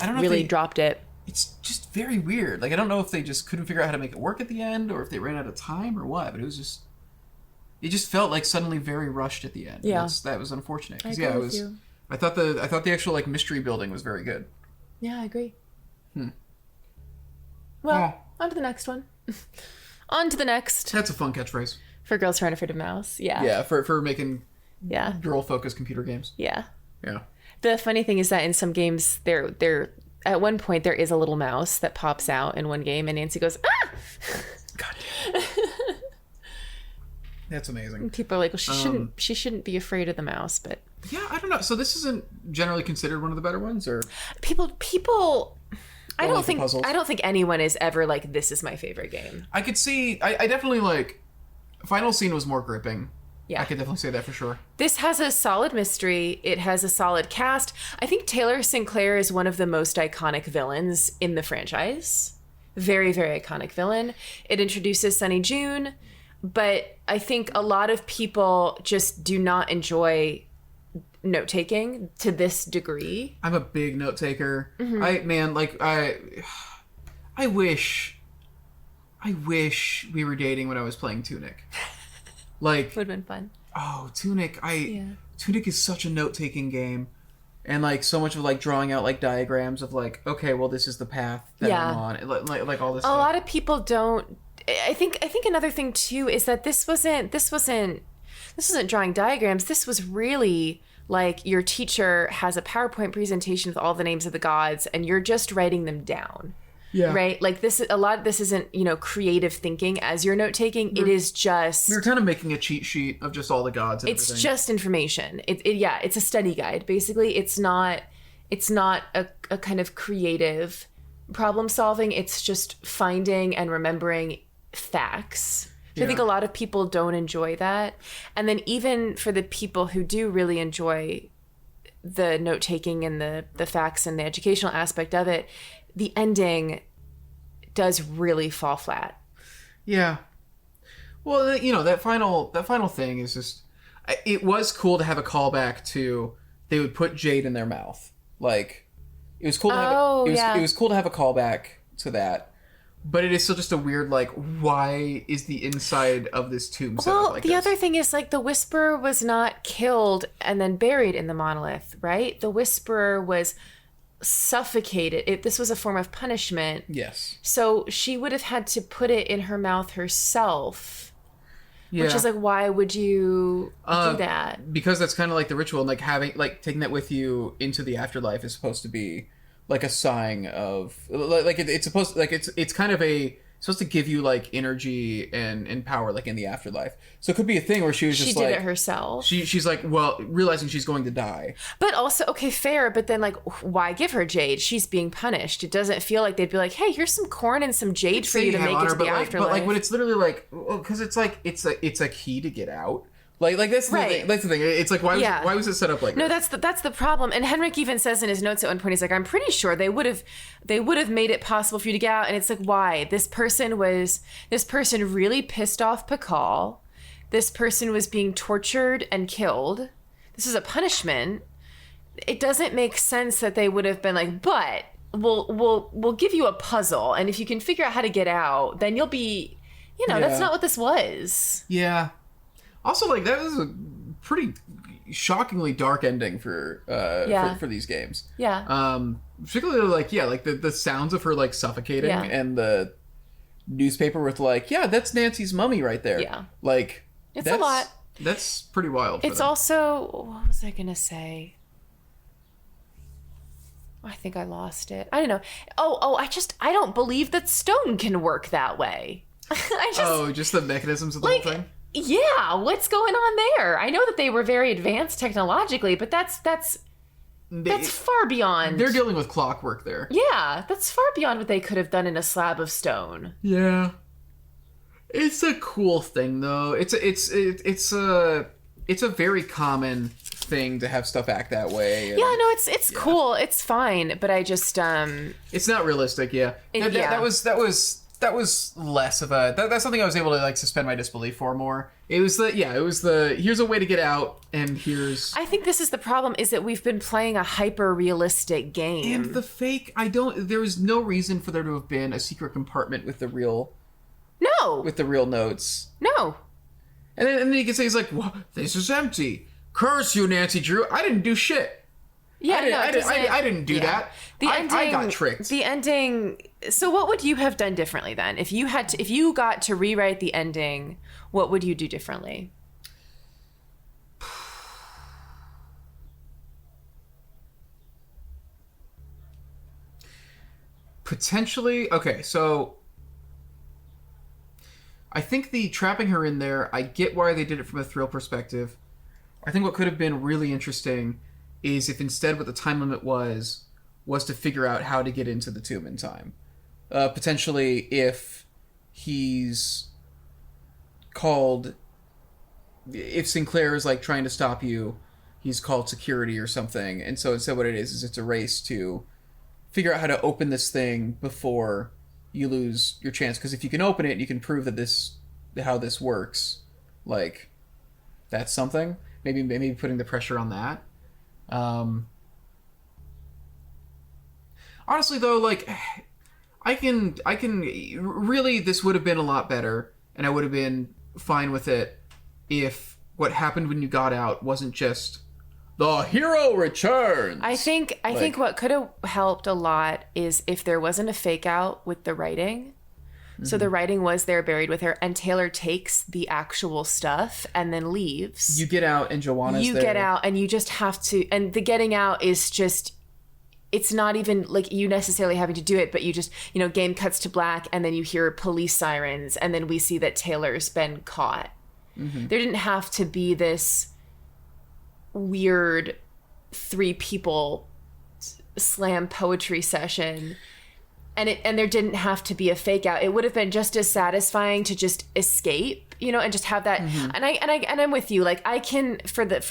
don't know really if dropped it. It's just very weird. Like I don't know if they just couldn't figure out how to make it work at the end, or if they ran out of time, or what. But it just felt like suddenly very rushed at the end. Yeah, that was unfortunate. I agree with you. I thought the actual like mystery building was very good. Yeah, I agree. Well, on to the next one. On to the next. That's a fun catchphrase. For Girls Who Aren't Afraid of Mouse. Yeah. Yeah, for making Yeah. girl-focused computer games. Yeah. Yeah. The funny thing is that in some games, there at one point there is a little mouse that pops out in one game, and Nancy goes, "Ah!" God damn. That's amazing. And people are like, "Well, she shouldn't be afraid of the mouse," but yeah, I don't know. So this isn't generally considered one of the better ones, or people. I don't puzzles? think anyone is ever like, "This is my favorite game." I could see. I definitely like. Final Scene was more gripping. Yeah. I could definitely say that for sure. This has a solid mystery. It has a solid cast. I think Taylor Sinclair is one of the most iconic villains in the franchise. Very, very iconic villain. It introduces Sunny June, but I think a lot of people just do not enjoy note-taking to this degree. I'm a big note taker. Mm-hmm. I wish we were dating when I was playing Tunic. Like, would have been fun. Oh, Tunic! Tunic is such a note-taking game, and like so much of like drawing out like diagrams of like, okay, well, this is the path that I'm on, like all this. A stuff. lot of people don't. I think another thing too is that this wasn't drawing diagrams. This was really like your teacher has a PowerPoint presentation with all the names of the gods, and you're just writing them down. Yeah. Right? Like a lot of this isn't, creative thinking as you're note taking. It is just you're kind of making a cheat sheet of just all the gods and it's everything. just information. It's a study guide. Basically, it's not a kind of creative problem solving. It's just finding and remembering facts. I think a lot of people don't enjoy that. And then even for the people who do really enjoy the note taking and the facts and the educational aspect of it, the ending does really fall flat. Yeah. Well, that final thing is just, it was cool to have a callback to, they would put jade in their mouth. Like, it was cool to have it was cool to have a callback to that. But it is still just a weird, like, why is the inside of this tomb set up like this? The other thing is, like, the Whisperer was not killed and then buried in the monolith, right? The Whisperer was suffocated. This was a form of punishment. Yes. So she would have had to put it in her mouth herself. Yeah. Which is like, why would you do that? Because that's kind of like the ritual, and like having like taking that with you into the afterlife is supposed to be like a sign of like it's supposed to, like it's kind of supposed to give you like energy and power like in the afterlife. So it could be a thing where she was just she did it herself. She's like, well, realizing she's going to die. But also, okay, fair, but then like, why give her jade? She's being punished. It doesn't feel like they'd be like, hey, here's some corn and some jade for you to make it to the afterlife. But like when it's literally like, because it's like it's a key to get out. Like that's the thing. That's the thing. It's like why was it set up like no? this? That's the problem. And Henrik even says in his notes at one point, he's like, I'm pretty sure they would have made it possible for you to get out. And it's like, why? This person really pissed off Pakal. This person was being tortured and killed. This is a punishment. It doesn't make sense that they would have been like, but we'll give you a puzzle, and if you can figure out how to get out, then you'll be, that's not what this was. Yeah. Also, like, that was a pretty shockingly dark ending for these games. Yeah. Particularly, like, the sounds of her, like, suffocating and the newspaper with, like, that's Nancy's mummy right there. Yeah. Like, it's a lot. That's pretty wild. It's also, what was I going to say? I think I lost it. I don't know. I don't believe that stone can work that way. Just the mechanisms of the whole thing? Yeah, what's going on there? I know that they were very advanced technologically, but that's far beyond. They're dealing with clockwork there. Yeah, that's far beyond what they could have done in a slab of stone. Yeah, it's a cool thing though. It's a very common thing to have stuff act that way. And, it's cool. It's fine, but I just it's not realistic. Yeah, that was less of a that's something I was able to like suspend my disbelief for more. It was the here's a way to get out, and here's I think this is the problem, is that we've been playing a hyper realistic game. And the fake there was no reason for there to have been a secret compartment with the real notes. No. And then you can say he's like, well, this is empty. Curse you, Nancy Drew. I didn't do shit. Yeah, I didn't do that. I got tricked. The ending. So, what would you have done differently then? If you got to rewrite the ending, what would you do differently? Potentially, okay. So, I think the trapping her in there, I get why they did it from a thrill perspective. I think what could have been really interesting is if instead what the time limit was to figure out how to get into the tomb in time. Potentially if he's called... If Sinclair is like trying to stop you, he's called security or something. And so instead what it is it's a race to figure out how to open this thing before you lose your chance. Because if you can open it, you can prove that how this works. Like, that's something. Maybe putting the pressure on that. Honestly though, like I can really, this would have been a lot better, and I would have been fine with it if what happened when you got out wasn't just the hero returns. I think what could have helped a lot is if there wasn't a fake out with the writing. So the writing was there buried with her, and Taylor takes the actual stuff and then leaves. You get out and Joanna's there. You get out and you just have to, and the getting out is just, it's not even like you necessarily having to do it, but you just, game cuts to black and then you hear police sirens and then we see that Taylor's been caught. Mm-hmm. There didn't have to be this weird 3 people slam poetry session. And there didn't have to be a fake out. It would have been just as satisfying to just escape, and just have that. Mm-hmm. And I'm with you. Like, I can, for the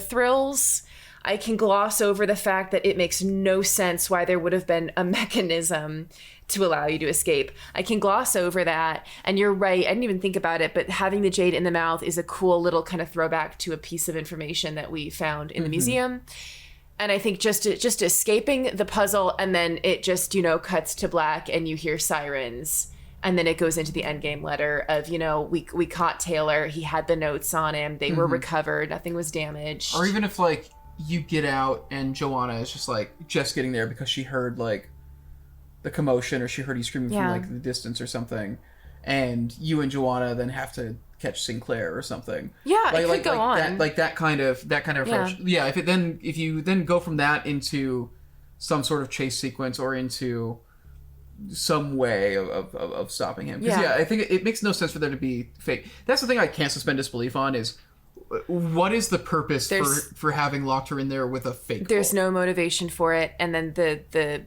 thrills, I can gloss over the fact that it makes no sense why there would have been a mechanism to allow you to escape. I can gloss over that. And you're right. I didn't even think about it, but having the jade in the mouth is a cool little kind of throwback to a piece of information that we found in the museum. And I think just escaping the puzzle, and then it just, cuts to black and you hear sirens. And then it goes into the endgame letter of, we caught Taylor. He had the notes on him. They were recovered. Nothing was damaged. Or even if, like, you get out and Joanna is just getting there because she heard, like, the commotion, or she heard you screaming from, like, the distance or something. And you and Joanna then have to catch Sinclair or something. Yeah, it could go on. That kind of approach. Yeah, if you then go from that into some sort of chase sequence or into some way of stopping him. Because I think it makes no sense for there to be fake. That's the thing I can't suspend disbelief on is what is the purpose for having locked her in there with a fake There's bolt? no motivation for it, and then the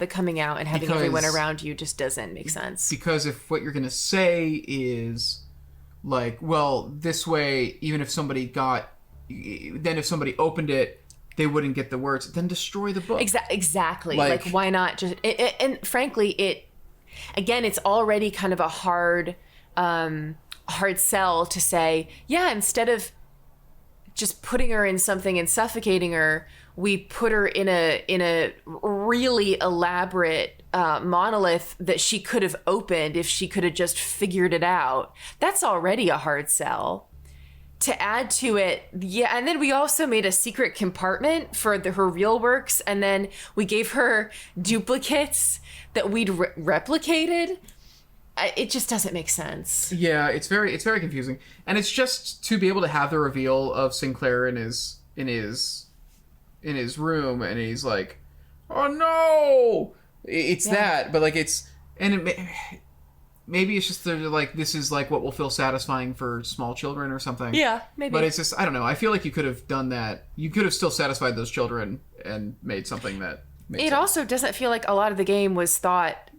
coming out and having everyone around you just doesn't make sense. Because if what you're going to say is like, well, this way, even if somebody if somebody opened it, they wouldn't get the words, then destroy the book. Exactly. Like why not just... and frankly, it's already kind of a hard sell to say, yeah, instead of just putting her in something and suffocating her, we put her in a really elaborate monolith that she could have opened if she could have just figured it out. That's already a hard sell. To add to it, and then we also made a secret compartment for her real works, and then we gave her duplicates that we'd replicated. It just doesn't make sense. Yeah, it's very confusing, and it's just to be able to have the reveal of Sinclair in his room, and he's like, "Oh no!" It's that, but like maybe it's just like this is like what will feel satisfying for small children or something. Yeah, maybe. But it's just I don't know. I feel like you could have done that. You could have still satisfied those children and made something that made sense. Also doesn't feel like a lot of the game was thought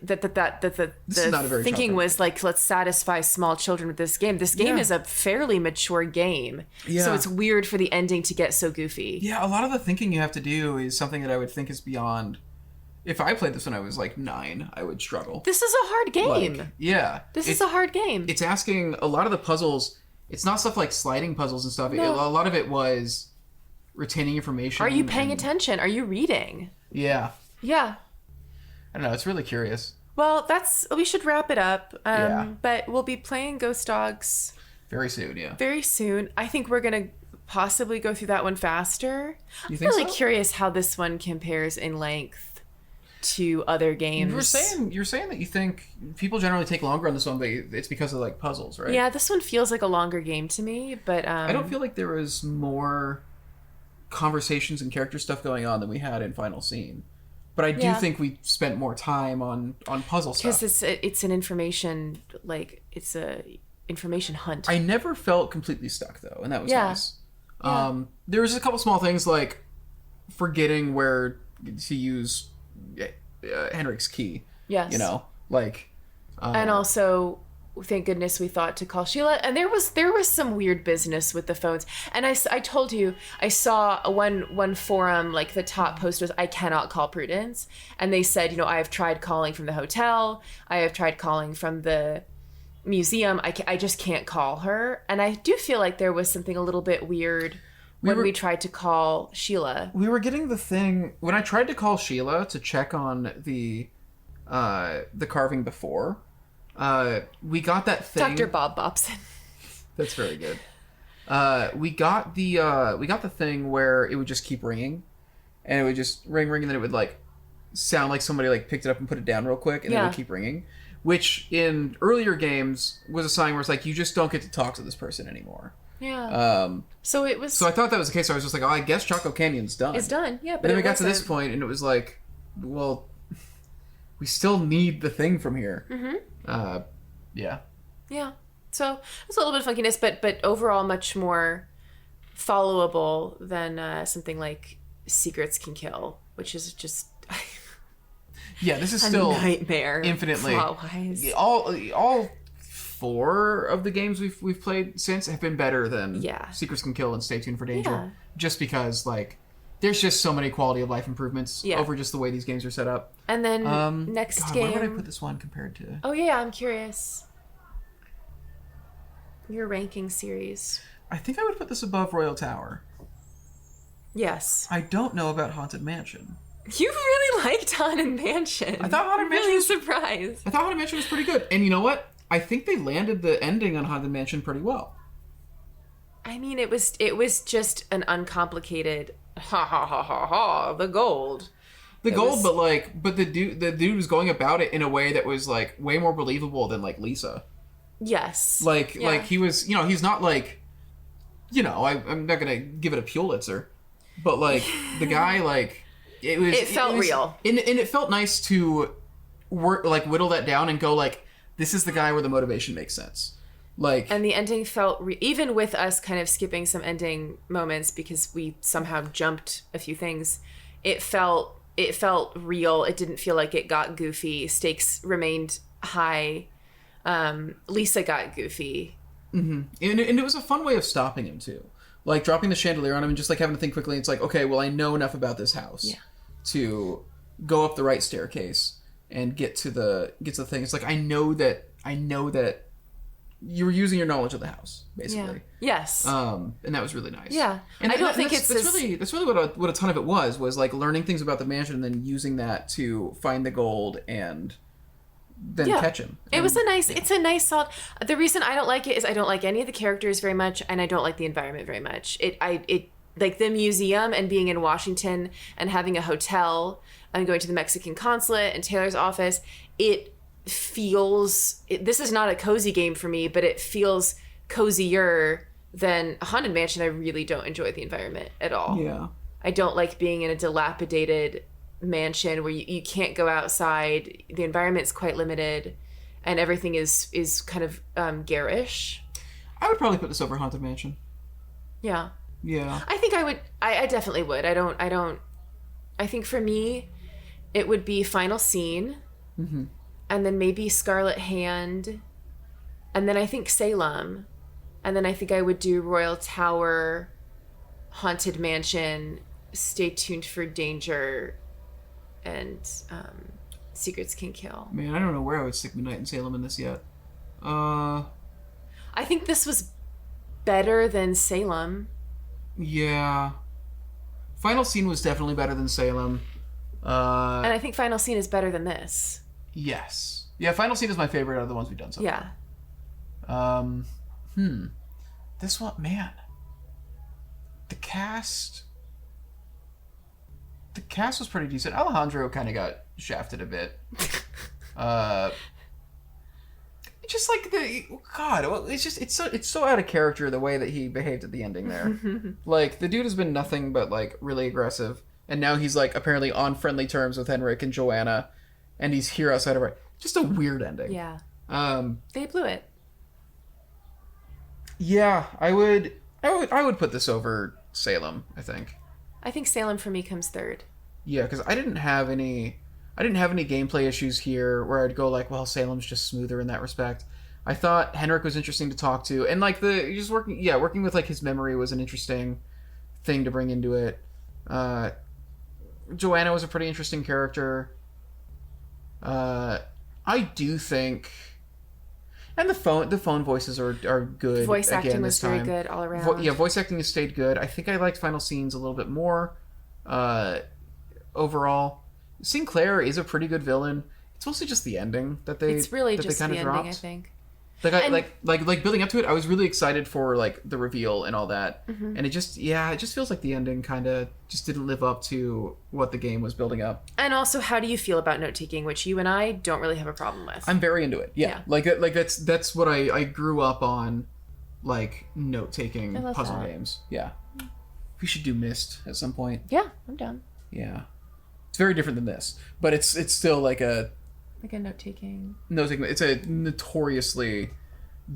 that the thinking was like, let's satisfy small children with this game. This game is a fairly mature game. Yeah. So it's weird for the ending to get so goofy. Yeah, a lot of the thinking you have to do is something that I would think is beyond. If I played this when I was like 9, I would struggle. This is a hard game. This is a hard game. It's asking a lot of the puzzles. It's not stuff like sliding puzzles and stuff. No. A lot of it was retaining information. Are you paying attention? Are you reading? Yeah. Yeah. I don't know. It's really curious. Well, we should wrap it up. But we'll be playing Ghost Dogs very soon. Yeah. Very soon. I think we're gonna possibly go through that one faster. You think I'm really so? Curious how this one compares in length to other games. You're saying that you think people generally take longer on this one, but it's because of like puzzles, right? Yeah, this one feels like a longer game to me, but I don't feel like there was more conversations and character stuff going on than we had in Final Scene. But I do think we spent more time on puzzle stuff. Because it's an information, like, it's a information hunt. I never felt completely stuck, though, and that was nice. There was a couple small things, like forgetting where to use Henrik's key. Yes. You know, like... and also... Thank goodness we thought to call Sheila. And there was some weird business with the phones. And I told you, I saw one forum, like the top post was, I cannot call Prudence. And they said, I have tried calling from the hotel. I have tried calling from the museum. I just can't call her. And I do feel like there was something a little bit weird when we tried to call Sheila. We were getting the thing, when I tried to call Sheila to check on the carving before... we got that thing. Dr. Bob Bobson. That's very good. We got the thing where it would just keep ringing, and it would just ring, and then it would like sound like somebody like picked it up and put it down real quick, and then it would keep ringing. Which in earlier games was a sign where it's like you just don't get to talk to this person anymore. Yeah. So it was. So I thought that was the case. So I was just like, oh, I guess Choco Canyon's done. It's done. Yeah. But then we got to this point, and it was like, well, we still need the thing from here. Mm-hmm. Yeah. Yeah. So it's a little bit of funkiness, but overall much more followable than something like Secrets Can Kill, which is just yeah, this is a still nightmare infinitely. Plot-wise. All 4 of the games we've played since have been better than Secrets Can Kill and Stay Tuned for Danger. Yeah. Just because like there's just so many quality of life improvements over just the way these games are set up. And then next game. Where would I put this one compared to? Oh yeah, I'm curious. Your ranking series. I think I would put this above Royal Tower. Yes. I don't know about Haunted Mansion. You really liked Haunted Mansion. I thought Haunted Mansion was surprised. I thought Haunted Mansion was pretty good. And you know what? I think they landed the ending on Haunted Mansion pretty well. I mean, it was just an uncomplicated the gold. But the dude was going about it in a way that was like way more believable than like Lisa. Yes. Like Yeah. like he was, he's not like, I'm not gonna give it a Pulitzer, but like the guy, like it felt real, and it felt nice to work, like whittle that down and go like, this is the guy where the motivation makes sense. Like, and the ending felt even with us kind of skipping some ending moments because we somehow jumped a few things. It felt real. It didn't feel like it got goofy. Stakes remained high. Lisa got goofy. Mm-hmm. And it was a fun way of stopping him too, like dropping the chandelier on him and just like having to think quickly. It's like, okay, well, I know enough about this house to go up the right staircase and get to the thing. It's like I know that you were using your knowledge of the house, basically. Yeah. Yes. And that was really nice. Yeah. And I don't think that's really what a ton of it was like learning things about the mansion and then using that to find the gold and then catch him. It's a nice solid. The reason I don't like it is I don't like any of the characters very much, and I don't like the environment very much. It like the museum and being in Washington and having a hotel and going to the Mexican consulate and Taylor's office. It feels, this is not a cozy game for me, but it feels cozier than a Haunted Mansion. I really don't enjoy the environment at all. Yeah. I don't like being in a dilapidated mansion where you can't go outside. The environment's quite limited and everything is kind of garish. I would probably put this over Haunted Mansion. Yeah. Yeah. I think I would. I definitely would. I think for me, it would be Final Scene. Mm-hmm. And then maybe Scarlet Hand. And then I think Salem. And then I think I would do Royal Tower, Haunted Mansion, Stay Tuned for Danger, and Secrets Can Kill. Man, I don't know where I would stick Midnight in Salem in this yet. I think this was better than Salem. Yeah. Final Scene was definitely better than Salem. And I think Final Scene is better than this. Yes. Yeah, Final Scene is my favorite out of the ones we've done so far. Yeah. This one, man. The cast was pretty decent. Alejandro kind of got shafted a bit. Just like it's so out of character the way that he behaved at the ending there. Like the dude has been nothing but like really aggressive, and now he's like apparently on friendly terms with Henrik and Joanna, and he's here outside of just a weird ending. Yeah. They blew it. Yeah, I would put this over Salem, I think. I think Salem for me comes third. Yeah, because I didn't have any gameplay issues here where I'd go like, well, Salem's just smoother in that respect. I thought Henrik was interesting to talk to, and like working with like his memory was an interesting thing to bring into it. Joanna was a pretty interesting character. I do think, and the phone voices are good. Voice acting again was this time. very good all around. Voice acting has stayed good. I think I liked Final Scenes a little bit more. Overall, Sinclair is a pretty good villain. It's mostly just the ending that they. It's really that just they the kind of ending, dropped. I think. Like building up to it, I was really excited for like the reveal and all that, Mhm. and it just feels like the ending kind of just didn't live up to what the game was building up. And also, how do you feel about note taking, which you and I don't really have a problem with? I'm very into it. Yeah. Like that's what I grew up on, like note taking I love puzzle that. games. Yeah. We should do Myst at some point. Yeah, I'm down. Yeah. It's very different than this, but it's still like a note taking. It's a notoriously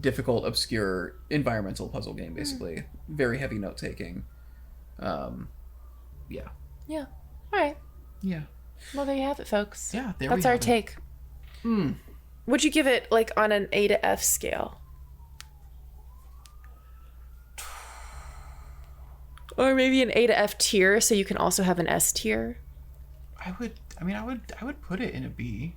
difficult, obscure environmental puzzle game. Basically, very heavy note taking. Yeah. Yeah. All right. Yeah. Well, there you have it, folks. Yeah, there That's we our have it. take. Would you give it like on an A to F scale? Or maybe an A to F tier, so you can also have an S tier. I would put it in a B.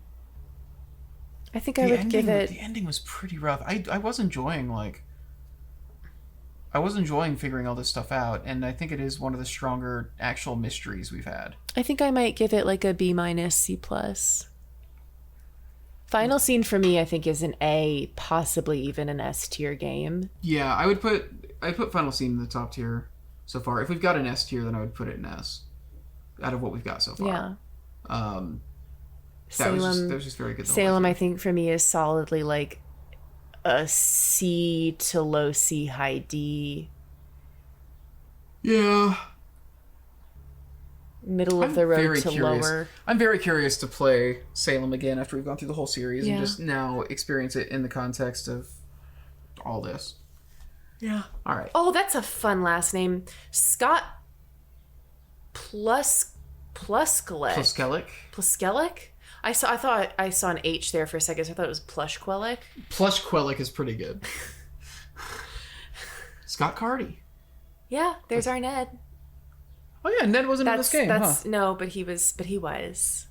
I think I would give it. The ending was pretty rough. I was enjoying figuring all this stuff out, and I think it is one of the stronger actual mysteries we've had. I think I might give it like a B minus, C plus. Final Scene for me, I think, is an A, possibly even an S tier game. Yeah, I'd put Final Scene in the top tier so far. If we've got an S tier, then I would put it in S. Out of what we've got so far. Yeah. That Salem, was just very good. Salem, I think, for me is solidly like a C to low C, high D. Yeah. Middle of the road very to curious. lower. I'm very curious to play Salem again after we've gone through the whole series Yeah. and just now experience it in the context of all this. Yeah. All right. Oh, that's a fun last name. Scott Pluskelic. Pluskelic? I thought I saw an H there for a second, so I thought it was Plushquelic. Plushquelic is pretty good. Scott Carty. Yeah, there's our Ned. Oh yeah, Ned wasn't in this game, huh? No, but he was. He was.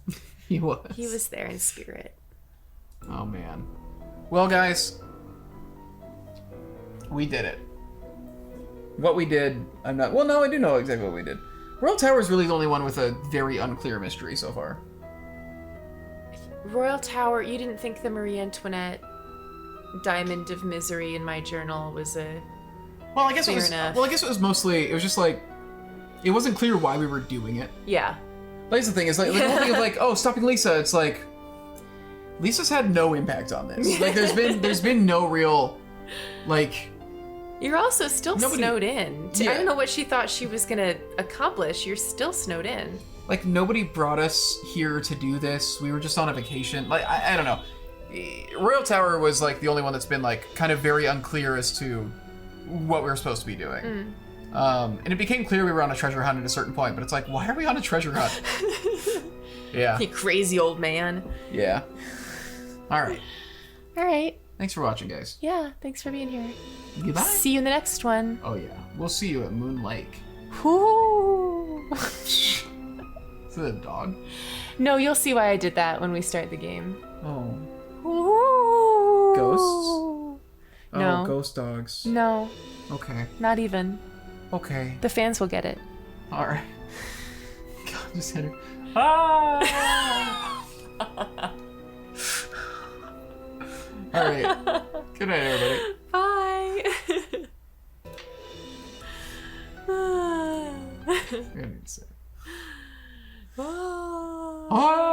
He was there in spirit. Oh man. Well, guys, we did it. What we did, I'm not. Well, no, I do know exactly what we did. Royal Tower is really the only one with a very unclear mystery so far. Royal Tower. You didn't think the Marie Antoinette Diamond of Misery in my journal was a. Well, I guess fair enough. Well, I guess it was mostly. It was just like. It wasn't clear why we were doing it. Yeah. That's the thing. Is like the whole thing of like, oh, stopping Lisa. It's like. Lisa's had no impact on this. Like, there's been no real, like. You're also still snowed in. Yeah. I don't know what she thought she was gonna accomplish. You're still snowed in. Like, nobody brought us here to do this. We were just on a vacation. Like, I don't know. Royal Tower was, like, the only one that's been, like, kind of very unclear as to what we were supposed to be doing. And it became clear we were on a treasure hunt at a certain point, but it's like, why are we on a treasure hunt? Yeah. You crazy old man. Yeah. All right. All right. Thanks for watching, guys. Yeah, thanks for being here. Goodbye. See you in the next one. Oh, yeah. We'll see you at Moon Lake. Whoo! Is it a dog? No, you'll see why I did that when we start the game. Oh. Woo! Ghosts? No. Oh, ghost dogs. No. Okay. Not even. Okay. The fans will get it. All right. God, just hit her. Ah! All right. Good night, everybody. Bye. I need to say. Oh. Ah!